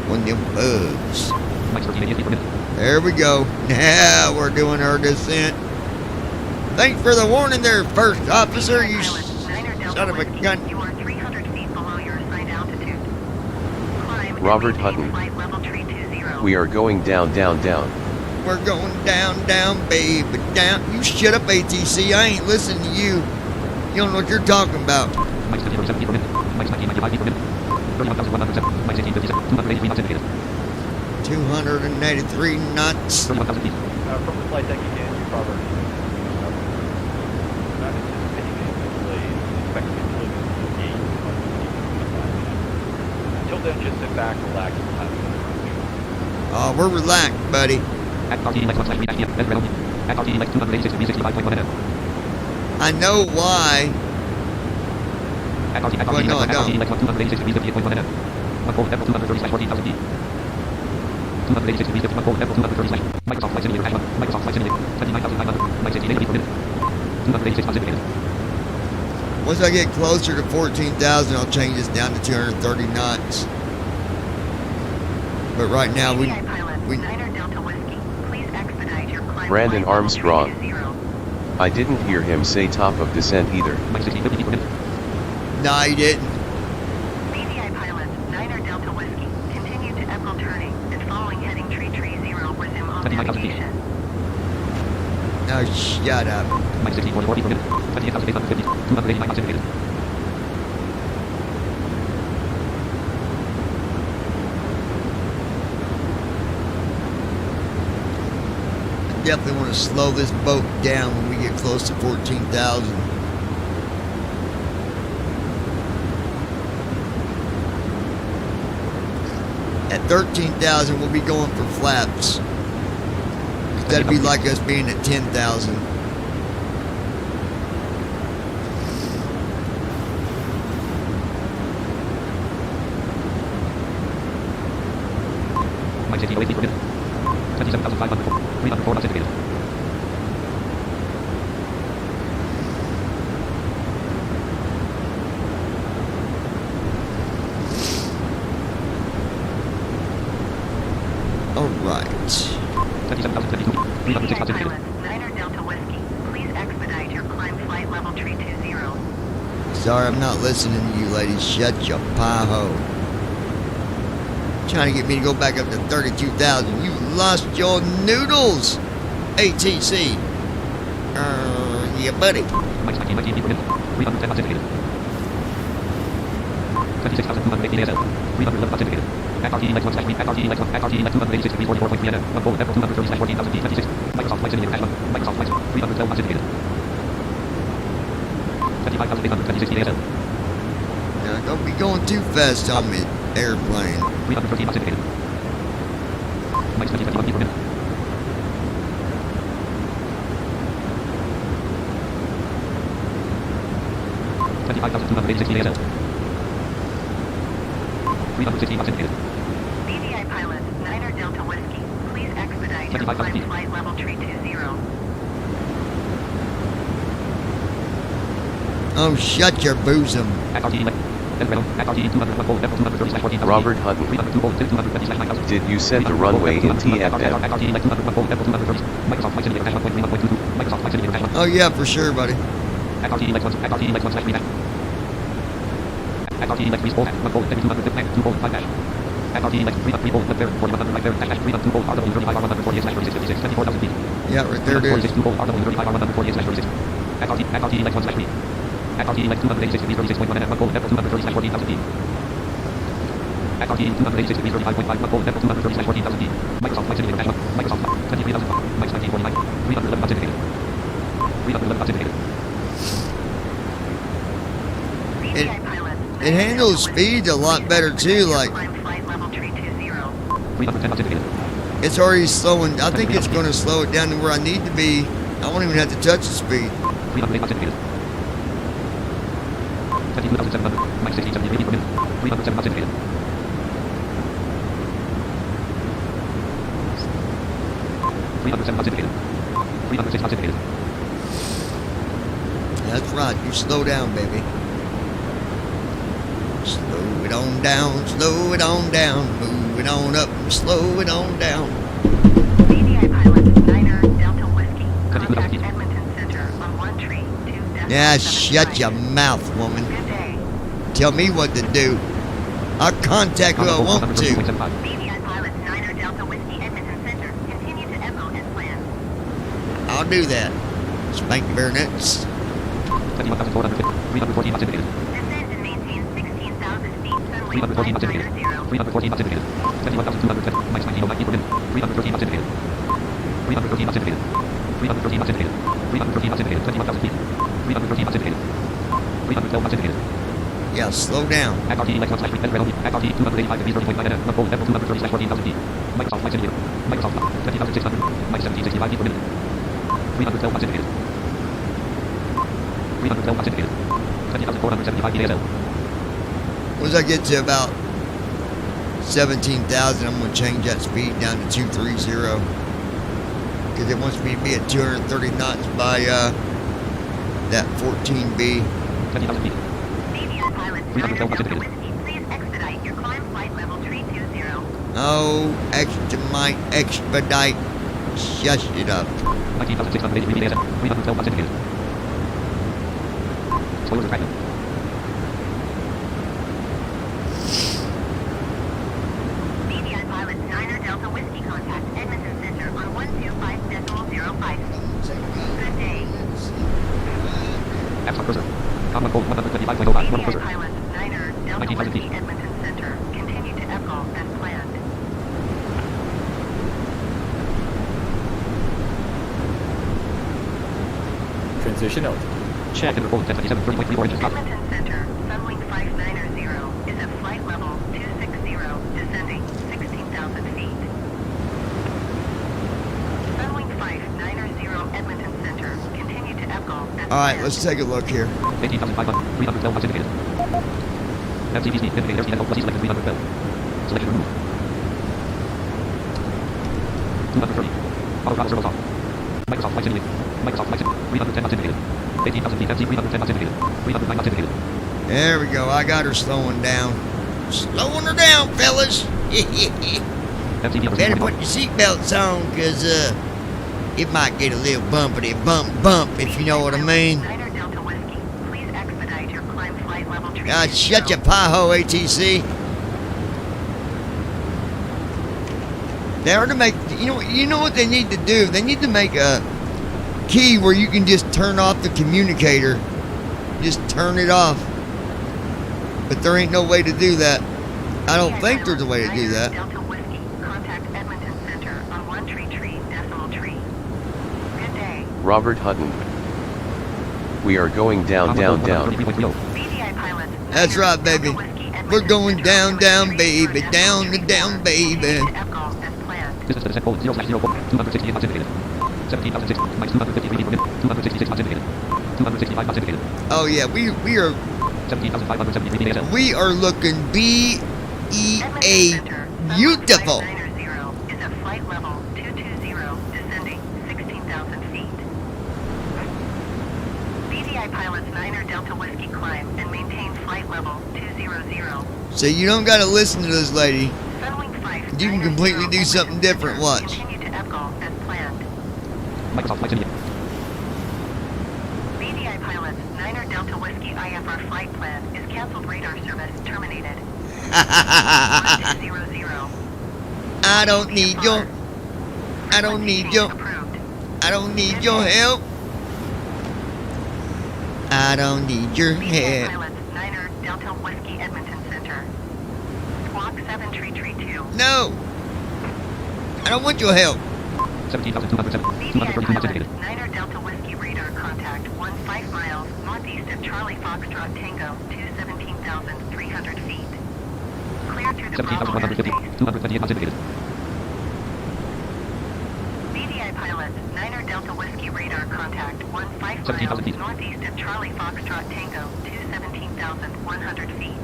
[SPEAKER 1] One of them bugs.
[SPEAKER 3] Minus 13 feet per minute.
[SPEAKER 1] There we go. Now we're doing our descent. Thanks for the warning there, first officer. You son of a gun.
[SPEAKER 2] You are 300 feet below your assigned altitude. Climb and
[SPEAKER 6] Robert
[SPEAKER 2] maintain
[SPEAKER 6] Hutton.
[SPEAKER 2] flight level 320.
[SPEAKER 6] We are going down, down, down.
[SPEAKER 1] We're going down, down, baby, down. You shut up, ATC. I ain't listening to you. You don't know what you're talking about.
[SPEAKER 3] Minus 50 feet per minute. Minus 1995 feet per minute. 31,107. Minus 1857. 283 knots indicated.
[SPEAKER 1] 283 knots.
[SPEAKER 3] 31,000 feet.
[SPEAKER 10] From the flight deck again, you're probably not anticipating any delays. Expecting it to look at the gate until then, just sit back, relax, and have a approach.
[SPEAKER 1] Oh, we're relaxed, buddy.
[SPEAKER 3] At RT Lex 1 / red only. At RT Lex 286 degrees 65.1 NF.
[SPEAKER 1] I know why.
[SPEAKER 3] At RT
[SPEAKER 1] Well, no, I
[SPEAKER 3] Lex 1
[SPEAKER 1] don't.
[SPEAKER 3] 286 degrees 58.1 NF. One fold level 230/14,000 feet. 286 degrees 51 fold level 230/ Microsoft Flight Simulator dash 1. Microsoft Flight Simulator. 29,500. Minus 18 feet per minute. 286 knots indicated.
[SPEAKER 1] Once I get closer to 14,000, I'll change this down to 230 knots. But right now, we
[SPEAKER 2] Niner Delta Whiskey. Please expedite your climb.
[SPEAKER 6] Brandon
[SPEAKER 2] flight level
[SPEAKER 6] Armstrong.
[SPEAKER 2] 320.
[SPEAKER 6] I didn't hear him say top of descent either.
[SPEAKER 3] Minus 16 feet per minute.
[SPEAKER 1] no, he didn't.
[SPEAKER 2] BVI pilot, Niner Delta Whiskey. Continue to Echo turning and following heading 330. Resume on
[SPEAKER 3] 25,000 feet.
[SPEAKER 2] navigation.
[SPEAKER 1] No, shut up.
[SPEAKER 3] Minus 16.44 feet per minute. 28,850. 289 knots indicated.
[SPEAKER 1] Definitely want to slow this boat down when we get close to 14,000. At 13,000, we'll be going for flaps. 'Cause that'd be like us being at 10,000.
[SPEAKER 3] Minus 18 feet per minute. 27,500. 304 knots indicated.
[SPEAKER 1] All right.
[SPEAKER 3] 27,072. 306 knots indicated.
[SPEAKER 2] Pilot, Niner Delta Whiskey, please expedite your climb flight level 320.
[SPEAKER 1] Sorry, I'm not listening to you, ladies. Shut your pie hole. Trying to get me to go back up to 32,000. You lost your noodles, ATC. Yeah, buddy.
[SPEAKER 3] Mike's 19 feet per minute. 310 knots indicated. 26,280 ASL. 311 knots indicated. At RTE Lex 1 slash at RTE Lex 1 at RTE Lex 286 degrees 44.3 N. Unfold level 230 slash 14,000 feet 26. Microsoft Flight Simulator Dash 1. Microsoft Flight 312 knots indicated. 25,826 ASL.
[SPEAKER 1] Now, don't be going too fast on me, airplane.
[SPEAKER 3] 313 knots indicated. Mike's 21 feet per minute. ASL. 316 knots indicated.
[SPEAKER 2] BVI pilot, Niner Delta Whiskey, please expedite your
[SPEAKER 3] 25,000 feet.
[SPEAKER 2] climb flight level 320.
[SPEAKER 1] Oh, shut your bosom.
[SPEAKER 3] At RTE Lex. At RTE 200 unfold level 230 slash 14,000
[SPEAKER 6] Robert
[SPEAKER 3] feet.
[SPEAKER 6] Hutton,
[SPEAKER 3] 250 slash 9,000.
[SPEAKER 6] did you set the runway in TFM?
[SPEAKER 3] At RTE Lex 200 unfold level 230. Microsoft Flight Simulator Dash 1.31.22. Microsoft Flight Simulator Dash 1.
[SPEAKER 1] Oh, yeah, for sure, buddy.
[SPEAKER 3] At RTE Lex 1 slash 3 dash. At RTE Lex 3 volt at 1 volt every 200 net 2 volt 5 dash. At RTE Lex 3 volt left there 4100 right there dash 3 2 volt RW 35 R148 slash 36 56 24,000 feet.
[SPEAKER 1] Yeah, right there it is.
[SPEAKER 3] 46 2 volt RW 35 R148 slash 36. At RTE Lex 1 slash 3. At RTE Lex 286 degrees 36.1 N at 1 volt level 230 slash 14,000 feet. At RTE 286 degrees 35.5 1 volt level 230 slash 14,000 feet. Microsoft Flight Simulator Dash 1. Microsoft 23,000 Mike's 1949. 311 knots indicated. 311 knots indicated.
[SPEAKER 2] BVI pilot,
[SPEAKER 1] It handles speed a lot better, too. Like,
[SPEAKER 2] climb flight level 320.
[SPEAKER 3] 310 knots indicated.
[SPEAKER 1] it's already slowing. I think it's going to slow it down to where I need to be. I won't even have to touch the speed.
[SPEAKER 3] 308 knots indicated. 22,700. Mike 1673 feet per minute. 307 knots indicated. 307 knots indicated. 306 knots indicated.
[SPEAKER 1] That's right. You slow down, baby. Slow it on down, slow it on down, move it on up, slow it on down.
[SPEAKER 2] BVI pilot, Niner Delta Whiskey,
[SPEAKER 3] 22,000
[SPEAKER 2] contact
[SPEAKER 3] feet.
[SPEAKER 2] Edmonton Center on 132.
[SPEAKER 1] Yeah, shut your mouth, woman.
[SPEAKER 2] Good day.
[SPEAKER 1] Tell me what to do. I'll contact who I want to.
[SPEAKER 2] BVI pilot, Niner Delta Whiskey, Edmonton Center. Continue to echo as planned.
[SPEAKER 1] I'll do that. Spank very nuts.
[SPEAKER 3] 21,450. 314 knots indicated.
[SPEAKER 2] Descend and maintain 16,000 feet. Runway
[SPEAKER 3] 314 knots indicated.
[SPEAKER 2] 590.
[SPEAKER 3] 314 knots indicated. 71,210. Mike's 1909 feet per minute. 313 knots indicated. 313 knots indicated. 313 knots indicated. 313 knots indicated. 21,000 feet. 313 knots indicated. 312 knots indicated.
[SPEAKER 1] Yeah, slow down.
[SPEAKER 3] At RTE Lex 1 slash 3 red only. At RTE 285 degrees 30.9 N. Unfold level 230 slash 14,000 feet. Microsoft Flight Simulator. Microsoft 20,600. Mike 1765 feet per minute. 312 knots indicated. 312 knots indicated. 20,475 feet ASL.
[SPEAKER 1] Once I get to about 17,000, I'm going to change that speed down to 230. Because it wants me to be at 230 knots by that 14B.
[SPEAKER 3] 20,000 feet.
[SPEAKER 2] BVI pilot,
[SPEAKER 3] 312
[SPEAKER 2] Niner
[SPEAKER 3] knots
[SPEAKER 2] Delta
[SPEAKER 3] indicated.
[SPEAKER 2] Whiskey, please expedite your climb flight level 320.
[SPEAKER 1] Oh, expedite. Shush it up.
[SPEAKER 3] 19,683 feet ASL. 312 knots indicated. Spoilers are cracked.
[SPEAKER 2] BVI pilot, Niner Delta Whiskey, contact Edmonton Center on 125.05. Good day.
[SPEAKER 3] Abstract cursor. Com 125.05. Normal
[SPEAKER 2] BVI
[SPEAKER 3] cursor.
[SPEAKER 2] pilot, Niner Delta
[SPEAKER 3] 19,000
[SPEAKER 2] Whiskey,
[SPEAKER 3] feet.
[SPEAKER 2] Edmonton Center. Continue to echo as planned.
[SPEAKER 8] Transition out.
[SPEAKER 9] Check.
[SPEAKER 3] Active report 1027 30.34 inches. Top.
[SPEAKER 2] Edmonton Center, Sunwing 590 is at flight level 260, descending 16,000 feet. Sunwing 590 Edmonton Center, continue to echo as
[SPEAKER 1] All right,
[SPEAKER 2] planned.
[SPEAKER 1] let's take a look here.
[SPEAKER 3] 18,500. 312 knots indicated. FTV speed. Indicator speed. Plus selected 312. Selection removed. 230. Auto throttle service off. Microsoft Flight Simulator. Microsoft Flight Simulator. 310 knots indicated. 18,000 feet MC 310 knots indicated. 309 knots indicated.
[SPEAKER 1] There we go. I got her slowing down. Slowing her down, fellas. Better put your seatbelts on, because it might get a little bumpity bump, if you know what I mean.
[SPEAKER 2] Niner Delta Whiskey, please expedite your climb flight level tree.
[SPEAKER 1] Shut your pie-hole, ATC. They are to make, you know what they need to do? They need to make a key where you can just turn off the communicator. Just turn it off. But there ain't no way to do that. I don't think there's a way to do that.
[SPEAKER 2] Delta Whiskey, contact Edmonton Center on 1 tree, decimal tree. Good day.
[SPEAKER 6] Robert Hutton. We are going down, down, down.
[SPEAKER 2] BDI pilots.
[SPEAKER 1] That's right, baby. We're going down, down, baby. Down, down, baby.
[SPEAKER 3] Distance to descent code 0/0 268 knots indicated. 17,006 minus 253 feet per minute. 266 knots indicated. 265 knots indicated.
[SPEAKER 1] Oh yeah, we are
[SPEAKER 3] 17,573 feet ASL.
[SPEAKER 1] we are looking beautiful.
[SPEAKER 2] Is at flight level 220, descending 16,000 feet. BDI pilots Niner Delta Whiskey climb and maintain flight level 200.
[SPEAKER 1] So you don't gotta listen to this lady.
[SPEAKER 2] Sunwing 5.
[SPEAKER 1] You can completely do something different. Watch.
[SPEAKER 2] Continue to EPCOL as planned.
[SPEAKER 3] Microsoft Flight Simulator.
[SPEAKER 2] BDI pilots Niner Delta Whiskey IFR flight plan is canceled. Radar service terminated. 1200.
[SPEAKER 1] I don't need your
[SPEAKER 2] Approved.
[SPEAKER 1] I don't need your help. I don't need your
[SPEAKER 2] BDI
[SPEAKER 1] help.
[SPEAKER 2] pilots Niner Delta Whiskey Edmonton Center. Squawk 7 tree 2.
[SPEAKER 1] No. I don't want your help.
[SPEAKER 3] 17,207.
[SPEAKER 2] BDI
[SPEAKER 3] 232 knots
[SPEAKER 2] pilots
[SPEAKER 3] indicated.
[SPEAKER 2] Niner Delta Whiskey radar contact 15 miles northeast of Charlie Foxtrot Tango to 17,300 feet. Clear through the Bravo
[SPEAKER 3] 17,150.
[SPEAKER 2] airspace.
[SPEAKER 3] 228 knots indicated.
[SPEAKER 2] BDI pilots Niner Delta Whiskey radar contact 15
[SPEAKER 3] 17,000 feet.
[SPEAKER 2] miles northeast of Charlie Foxtrot Tango to 17,100 feet.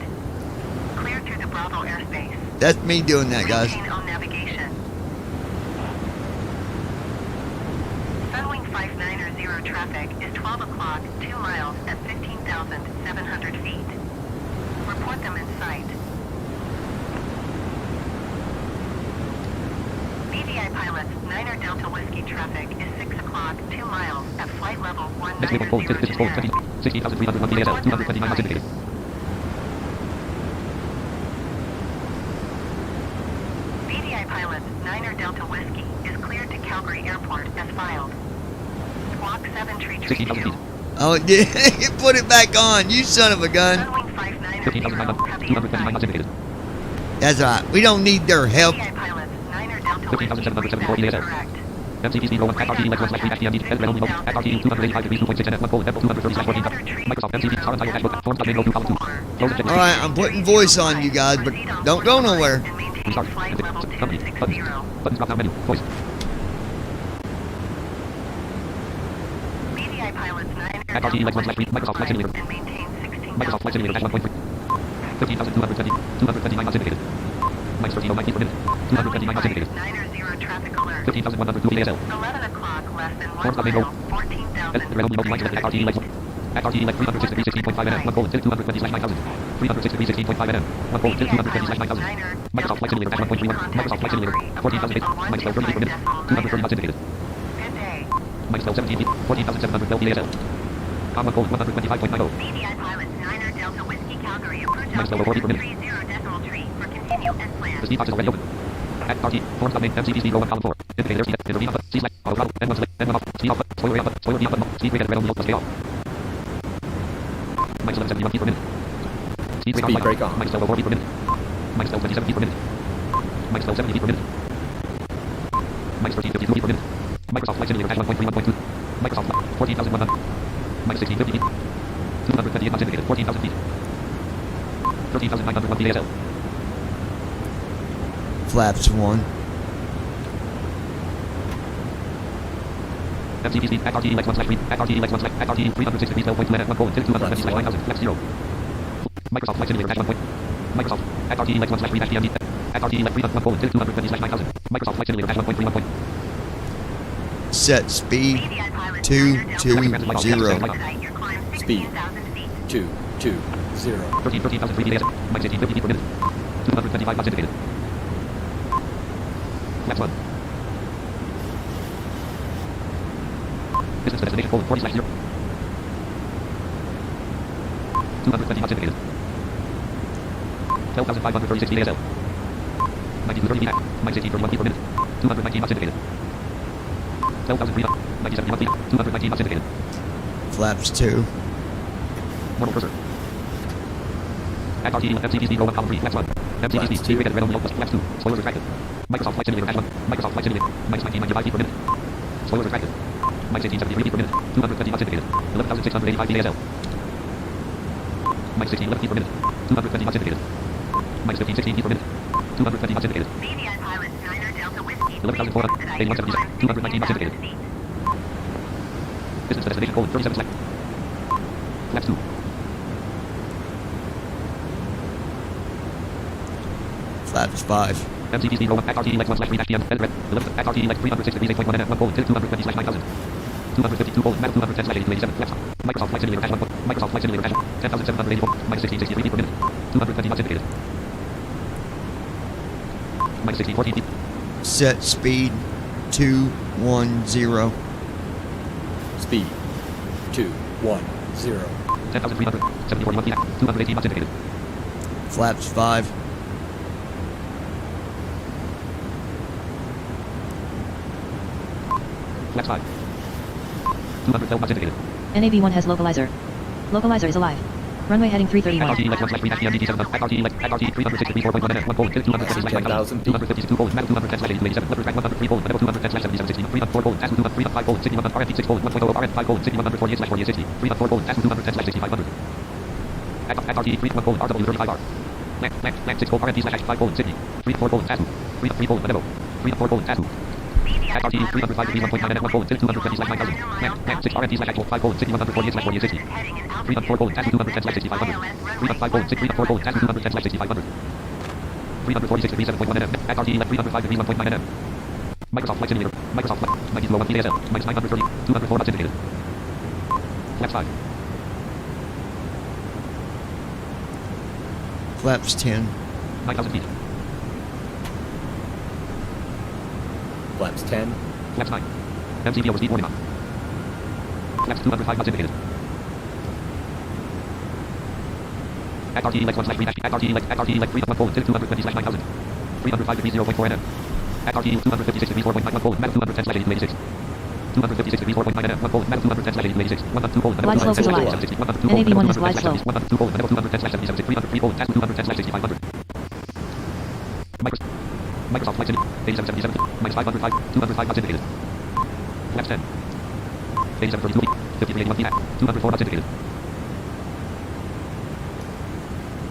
[SPEAKER 2] Clear through the Bravo airspace.
[SPEAKER 1] That's me doing that, guys.
[SPEAKER 2] Maintain on navigation. Sunwing 590 traffic is 12 o'clock, 2 miles at 15,700 feet. Report them in sight. BDI pilots, Niner Delta Whiskey traffic is 6 o'clock, 2 miles at flight level
[SPEAKER 3] Next waypoint code, distance code
[SPEAKER 2] 190.
[SPEAKER 3] 16,301 feet ASL. 229 knots indicated.
[SPEAKER 2] BDI pilots, Niner Delta Whiskey is cleared to Calgary Airport as filed. Squawk 7 tree
[SPEAKER 3] 16,000
[SPEAKER 2] 2.
[SPEAKER 3] feet.
[SPEAKER 1] Oh, it did. You put it back on, you son of a gun.
[SPEAKER 2] Sunwing 590
[SPEAKER 3] 15,900.
[SPEAKER 2] copy
[SPEAKER 3] 229 knots
[SPEAKER 2] inside.
[SPEAKER 3] indicated.
[SPEAKER 1] That's all right. We don't need their help.
[SPEAKER 2] BDI pilots, Niner Delta Whiskey
[SPEAKER 3] 15,774
[SPEAKER 2] feedback
[SPEAKER 3] ASL.
[SPEAKER 2] correct.
[SPEAKER 3] MCPC 01 at RTE Lex 1/3 FTMD Red Red Only Mode at RTE 285 degrees 2.6 NF 1 colon F 230/14 Microsoft MCP Star Entire Dashboard Forms Main Row 2 column 2 Close objective.
[SPEAKER 1] All right, I'm putting voice on you guys, but don't go nowhere.
[SPEAKER 3] Restart.
[SPEAKER 2] Flight level
[SPEAKER 3] Company.
[SPEAKER 2] 260.
[SPEAKER 3] Buttons drop down menu. Voice.
[SPEAKER 2] BDI pilots 9
[SPEAKER 3] At RTE Lex 1/3 Microsoft Flight Simulator.
[SPEAKER 2] and maintain 16,000
[SPEAKER 3] Microsoft Flight Simulator dash 1.3. 15,220. 229 knots indicated. Minus 30 feet per minute. 229 knots indicated.
[SPEAKER 2] 90 traffic alert.
[SPEAKER 3] 15,102 ASL.
[SPEAKER 2] 11 o'clock, less than 1
[SPEAKER 3] Forms Main Row.
[SPEAKER 2] mile, 14,000.
[SPEAKER 3] Red Only Mode lines at RTE Lex 1. At RTE Lex 306 degrees 16.5 NF 1 colon 220/9000. 306 degrees 16.5 NF 1 colon 220/9000. Microsoft Flight Simulator dash 1.31. Microsoft Flight Simulator. 14,000 feet. Minus 30 feet per minute. 230 knots indicated.
[SPEAKER 2] Good day.
[SPEAKER 3] Minus 17 feet. 14,700 ASL. On 1 colon 125.90.
[SPEAKER 2] BDI pilots 9 Delta Whiskey Calgary approach
[SPEAKER 3] Minus level 40 per minute.
[SPEAKER 2] 30 decimal tree for continue as
[SPEAKER 3] The
[SPEAKER 2] planned.
[SPEAKER 3] speed box is already open. At RT, forms main MCPC 01 column 4. Indicator speed, intervene off, C select, auto throttle, N1 select, N1 off, speed off, spoiler off, spoiler off, speed brake at red on the plus off. Minus 1171 feet per minute. Speed brake on. Minus 1204 feet per minute. Minus 1227 feet per minute. Minus 1270 feet per minute. Minus 1352 feet per minute. Microsoft Flight Simulator dash 1.31.2. Microsoft Flight, 14,100. Minus 1650 feet. 228 knots indicated, 14,000 feet. 13,901 feet ASL.
[SPEAKER 1] Flaps 1.
[SPEAKER 3] MCPC at RTE Lex 1/3 at RTE Lex 1/3 at RTE 306 degrees 12.2 1 colon 220/9000 flex 0. Microsoft Flight Simulator dash 1. Microsoft at RTE Lex 1/3 FTMD at RTE Lex 3 1 colon 220/9000. Microsoft Flight Simulator dash 1.3 1.
[SPEAKER 1] Set speed 220.
[SPEAKER 8] Speed 220.
[SPEAKER 3] 13,000 feet ATS. Mike 1850 feet per minute. 225 knots indicated. Left 1. Distance to destination Poland 40/0. 220 knots indicated. 12,536 feet ASL. 1930 feet. Mike 1831 feet per minute. 219 knots indicated. 12,300. 97 feet. 219 knots indicated.
[SPEAKER 1] Flaps 2.
[SPEAKER 3] Normal cursor. FRT MCPC row 1 column 3 flaps 1. MCPC speed rated red on yellow flaps 2. Spoilers retracted. Microsoft Flight Simulator dash 1. Microsoft Flight Simulator. Minus 1995 feet per minute. Spoilers retracted. Minus 1873 feet per minute. 220 knots indicated. 11,685 feet ASL. Minus 1611 feet per minute. 220 knots indicated. Minus 1516 feet per minute. 220 knots indicated. 11,400. 8170. 219 knots indicated. Distance to destination Poland 37 select. Flaps 2.
[SPEAKER 1] Flaps 5.
[SPEAKER 3] MCPC row 1 FRT Lex 1/3-PM edit red 11 FRT Lex 306.8.1 1 Poland 220/9000 252 Poland map 210/8087 flaps Microsoft Flight Simulator dash 1 Microsoft Flight Simulator dash 10,784 minus 1663 feet per minute 220 knots indicated minus 1614 feet.
[SPEAKER 1] Set speed 210.
[SPEAKER 8] Speed 210.
[SPEAKER 3] 10,374 feet 218 knots indicated.
[SPEAKER 1] Flaps 5.
[SPEAKER 3] Flaps 5. 212 knots indicated.
[SPEAKER 5] NAV1 has localizer. Localizer is alive. Runway heading 331.
[SPEAKER 3] FRT Lex 1/3-PM DT7 FRT Lex FRT 364.1 1 Poland 210/9000 252 Poland map 210/8087 letter track 103 Poland level 210/7060 304 Poland task 205 Poland 61 RFT 6 Poland 1.0 RF5 Poland 6148/4860 304 Poland task 210/6500 FRT 31 Poland RW 35R Land 6 Poland RFT/5 Poland Sydney 34 Poland task 3 Poland level 34 Poland task FRT 305 1.9 1 Poland 220/9000 Land 6 RFT/5 Poland 6148/4860 304 Poland task 210/6500 305 Poland 6 304 Poland task 210/6500 346.7.1 nm FRT 305 1.9 nm Microsoft Flight Simulator Microsoft Flight 90 feet ASL minus 930 204 knots indicated. Flaps 5.
[SPEAKER 1] Flaps 10.
[SPEAKER 3] 9,000 feet.
[SPEAKER 8] Flaps 10.
[SPEAKER 3] Flaps 9. MCP over speed warning on. Flaps 205 knots indicated. FRT Lex 1/3 FRT Lex 3 1 Poland 220/9000 305 degrees 0.4 nm FRT 256 degrees 4.91 Poland map 210/8086 256 degrees 4.9 nm 1 Poland map 210/8086 102 Poland
[SPEAKER 5] Glide slope is alive. NAV1 is glide slope.
[SPEAKER 3] 102 Poland level 210/7076 303 Poland task 210/6500 Microsoft Flight Simulator 8777 minus 505 205 knots indicated. Flaps 10. 8732 feet 5381 feet 204 knots indicated.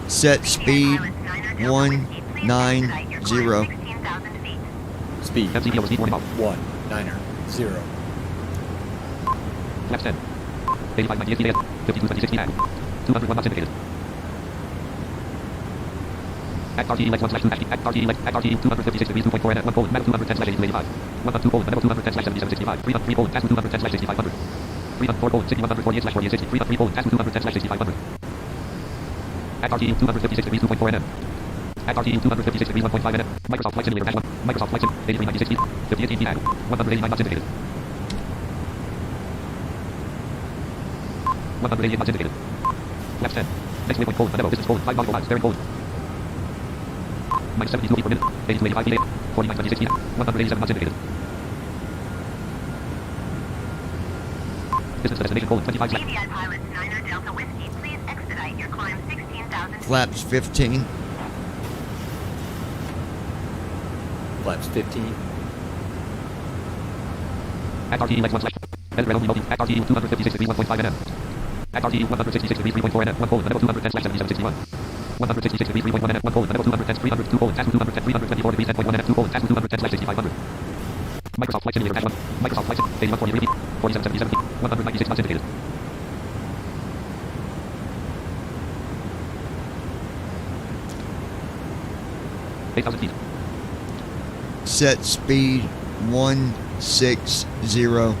[SPEAKER 1] Set speed 190.
[SPEAKER 8] Speed
[SPEAKER 3] MCP over speed warning off.
[SPEAKER 8] 190.
[SPEAKER 3] Flaps 10. 8598 feet 5226 feet 201 knots indicated. FRT Lex 1/2 FRT 256 degrees 2.4 nm 1 Poland map 210/8085 102 Poland level 210/7765 303 Poland task 210/6500 304 Poland 6148/4860 303 Poland task 210/6500 FRT 256 degrees 2.4 nm FRT 256 degrees 1.5 nm Microsoft Flight Simulator dash 1 Microsoft Flight Sim 8396 feet 5018 feet 189 knots indicated 188 knots indicated. Flaps 10. Next waypoint Poland level distance Poland 5 nautical miles bearing Poland minus 72 feet per minute 8285 feet 4926 feet 187 knots indicated. Distance to destination Poland 25 seconds.
[SPEAKER 2] BVI pilots Niner Delta Whiskey, please expedite your climb 16,000
[SPEAKER 1] Flaps 15.
[SPEAKER 8] Flaps 15.
[SPEAKER 3] FRT Lex 1/. Edit red only multi. FRT 256 degrees 1.5 nm. FRT 166 degrees 3.4 nm 1 Poland level 210/7761 166 degrees 3.1 nm 1 Poland level 210 302 Poland task 210 324 degrees 10.1 nm 2 Poland task 210/6500 Microsoft Flight Simulator dash 1 Microsoft Flight Sim 8143 feet 4777 feet 196 knots indicated. $8,000 feet.
[SPEAKER 1] Set speed 1 160.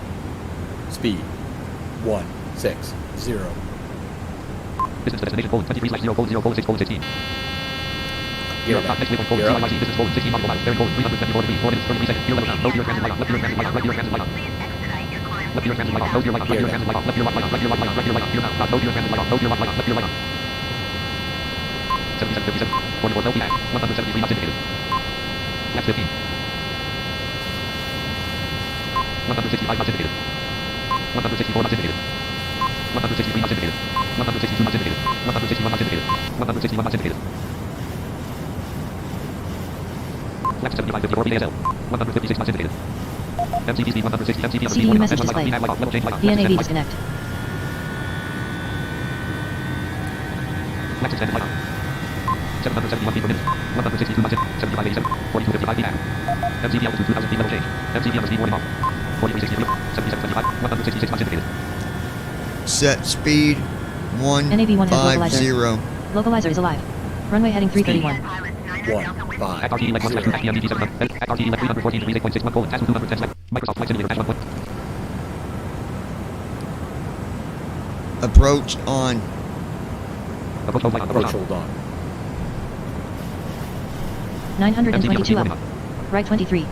[SPEAKER 8] Speed 160.
[SPEAKER 3] Business destination colon 23/0:0:6:16.
[SPEAKER 8] Gear
[SPEAKER 3] Stop
[SPEAKER 8] up.
[SPEAKER 3] next waypoint colon
[SPEAKER 8] Gear up.
[SPEAKER 3] CIYG business colon 16 miles bearing colon 324 degrees 4 minutes 33 seconds. Gear level down. Low gear transit light off. Left gear transit light off. Left gear transit light off. Left gear transit light off. Low gear light off. Left gear transit light off. Left gear light off. Left gear light off. Left gear light off. Gear now. Stop. Low gear transit light off. Low gear light off. Left gear light off. 77:57. 44 low at 173 knots indicated. Left 15. 165 knots indicated. 164 knots indicated. 163 knots indicated. 162 knots indicated. 161 knots indicated. 161 knots indicated. Left 75:54 VASL. 156 knots indicated. MCP speed 160. MCP on
[SPEAKER 5] CDU message display.
[SPEAKER 3] level change light off.
[SPEAKER 5] lnav disconnect.
[SPEAKER 3] Left extended light on. 771 feet per minute. 162 knots in. 75:87. 42:55 VAC. MCP altitude 2,000 feet level change. MCP on the speed warning off. 43:60 limit. 77:75. 166 knots indicated.
[SPEAKER 1] Set speed
[SPEAKER 5] NAV1 has
[SPEAKER 1] 150.
[SPEAKER 5] Localizer is alive. Runway heading 331.
[SPEAKER 8] 1
[SPEAKER 3] At
[SPEAKER 8] 5
[SPEAKER 3] RTE leg 1 slash 2 MDT 7. At RTE leg 314 degrees 8.61 colon. Task 210 slash. Microsoft Flight Simulator dash 1 point.
[SPEAKER 1] Approach on.
[SPEAKER 3] Approach hold light on.
[SPEAKER 8] Approach hold on.
[SPEAKER 5] 922 up. Right 23.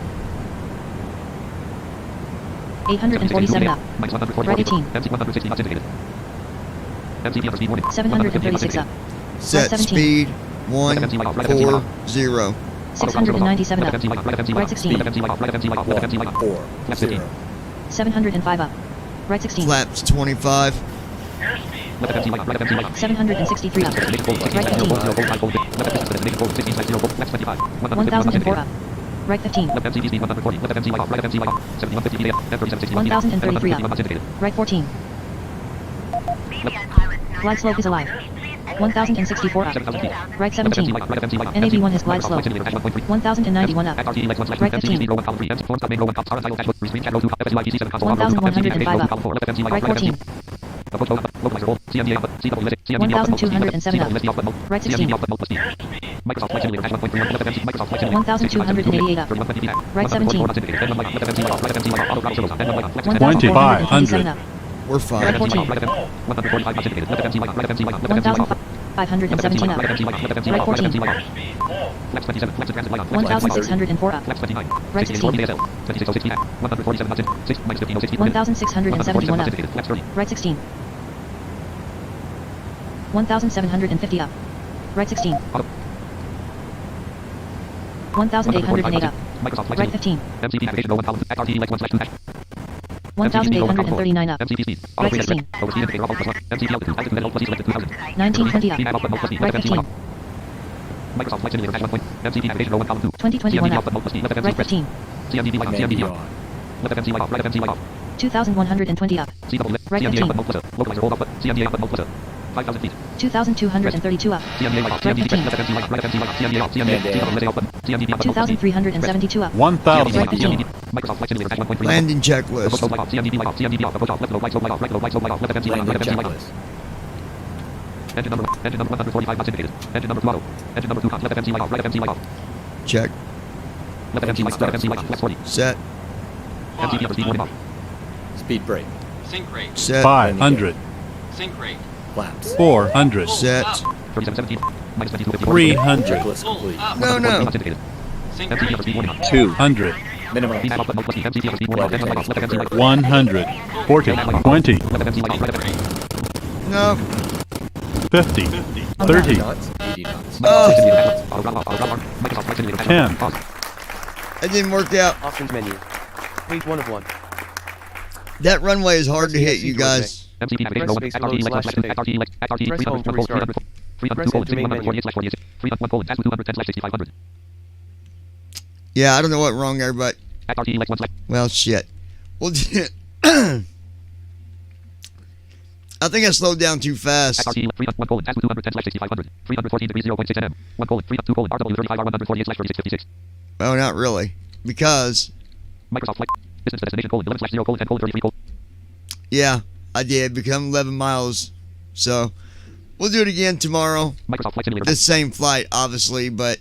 [SPEAKER 5] 847 up. Right 18.
[SPEAKER 3] MC 160 knots indicated. MCP on the speed warning.
[SPEAKER 5] 736 up.
[SPEAKER 1] Set
[SPEAKER 5] 17.
[SPEAKER 1] speed 140.
[SPEAKER 5] 697 up. Right 16.
[SPEAKER 8] 1 4 0.
[SPEAKER 5] 705 up. Right 16.
[SPEAKER 1] Flaps 25.
[SPEAKER 5] 763 up. Right 15. 1004 up. Right 15. 1033 up. Right 14. Glide slope is alive. 1064 up. Right 17. NAV1 has glide slope. 1091 up. Right 15. 1105 up. Right 14. 1207 up. Right 16. 1288 up. Right 17. 1527 up.
[SPEAKER 1] We're
[SPEAKER 5] Right
[SPEAKER 1] fine.
[SPEAKER 5] 14. 1517 up. Right 14. 1604 up. Right 16. 1671 up. Right 16. 1750 up. Right 16. 1808 up. Right 15. 1839 up. Right 16. 1920 up. Right 15. 2021 up. Right 15.
[SPEAKER 8] NAV on.
[SPEAKER 5] 2120 up. Right 15. 2232 up. Right 15. 2372 up.
[SPEAKER 11] 1,000.
[SPEAKER 5] Right 15.
[SPEAKER 1] Landing checklist.
[SPEAKER 8] Landing checklist.
[SPEAKER 3] Engine number 145 knots indicated. Engine number throttle. Engine number 2 cons. Left MC light off. Right MC light off.
[SPEAKER 1] Check.
[SPEAKER 3] Left MC light off. Left MC light off. Left 40.
[SPEAKER 1] Set.
[SPEAKER 3] MCP on the speed warning off.
[SPEAKER 8] Speed brake.
[SPEAKER 10] Sync rate.
[SPEAKER 1] Set.
[SPEAKER 11] 500.
[SPEAKER 10] Sync rate.
[SPEAKER 8] Flaps.
[SPEAKER 11] 400.
[SPEAKER 1] Set.
[SPEAKER 3] 3717. Minus 22.
[SPEAKER 11] 300.
[SPEAKER 8] Checklist complete.
[SPEAKER 1] No, no.
[SPEAKER 3] Knots indicated.
[SPEAKER 10] Sync
[SPEAKER 3] MCP on the
[SPEAKER 10] rate.
[SPEAKER 3] speed warning off.
[SPEAKER 11] 200.
[SPEAKER 8] Minimum.
[SPEAKER 3] Speed off. Left MC on the speed warning off. Engine light off. Left MC light off.
[SPEAKER 11] 100. 40. 20.
[SPEAKER 3] Left MC light off. Left MC.
[SPEAKER 1] No.
[SPEAKER 11] 50.
[SPEAKER 8] 80
[SPEAKER 11] 30.
[SPEAKER 8] knots. 80 knots.
[SPEAKER 3] Microsoft Flight Simulator.
[SPEAKER 11] 10.
[SPEAKER 3] Pause.
[SPEAKER 1] That didn't work out.
[SPEAKER 12] Options menu. Page 1 of 1.
[SPEAKER 1] That runway is hard to hit, you guys.
[SPEAKER 3] MCP navigation
[SPEAKER 12] Press
[SPEAKER 3] no one.
[SPEAKER 12] space
[SPEAKER 3] At
[SPEAKER 12] to
[SPEAKER 3] RT
[SPEAKER 12] load
[SPEAKER 3] leg
[SPEAKER 12] slash
[SPEAKER 3] 1 at RT leg at RT
[SPEAKER 12] Press home to
[SPEAKER 3] 300
[SPEAKER 12] restart.
[SPEAKER 3] 302
[SPEAKER 12] Press enter main menu.
[SPEAKER 3] 1 318 task 210 6500.
[SPEAKER 1] Yeah, I don't know what wrong there, but
[SPEAKER 3] At RT leg 1
[SPEAKER 1] well, shit. Well, I think I slowed down too
[SPEAKER 3] at
[SPEAKER 1] fast.
[SPEAKER 3] RT 301 task 210 6500. 314 degrees 0.6 nm. 1 32 RW 35 R148 3656.
[SPEAKER 1] Well, not really, because
[SPEAKER 3] Microsoft Flight distance to destination 11 0 10 33.
[SPEAKER 1] yeah, I did become 11 miles. So we'll do it again tomorrow.
[SPEAKER 3] Microsoft Flight Simulator.
[SPEAKER 1] The same flight, obviously, but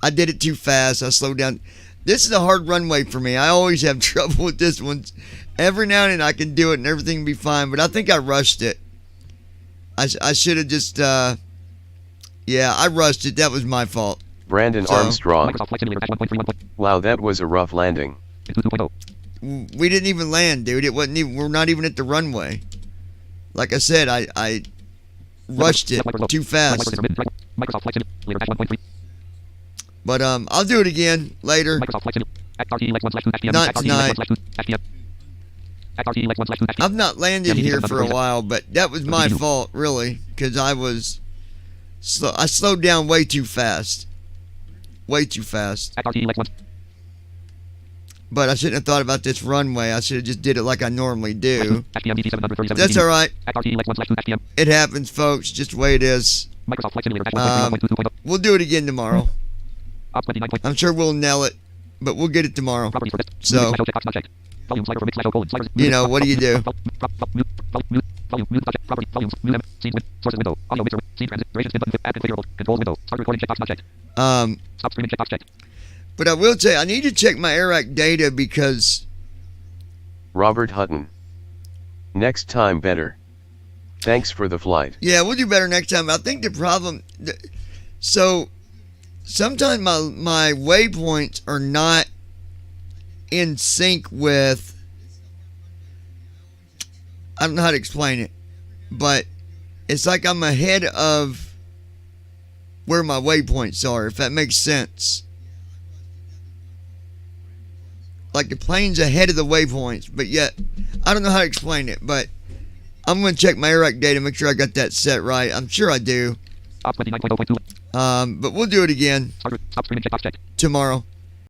[SPEAKER 1] I did it too fast. I slowed down. This is a hard runway for me. I always have trouble with this one. Every now and then I can do it and everything will be fine, but I think I rushed it. I should have just, yeah, I rushed it. That was my fault.
[SPEAKER 6] Brandon
[SPEAKER 1] So-
[SPEAKER 6] Armstrong. Wow, that was a rough landing.
[SPEAKER 1] We didn't even land, dude. It wasn't even, we're not even at the runway. Like I said, I rushed it too fast. But I'll do it again later. Not tonight. I've not landed here for a while, but that was my fault, really, because I slowed down way too fast. Way too fast. But I shouldn't have thought about this runway. I should have just did it like I normally do. That's all right. It happens, folks. Just the way it is. We'll do it again tomorrow. I'm sure we'll nail it, but we'll get it tomorrow. So, you know, what do you do? But I will tell you, I need to check my AirAct data because...
[SPEAKER 6] Robert Hutton. Next time better. Thanks for the flight.
[SPEAKER 1] Yeah, we'll do better next time. I think the problem... So, sometimes my waypoints are not in sync with... I don't know how to explain it. But it's like I'm ahead of where my waypoints are, if that makes sense. Like the plane's ahead of the waypoints, but yet I don't know how to explain it, but I'm going to check my AirAct data, make sure I got that set right. I'm sure I do. But we'll do it again tomorrow.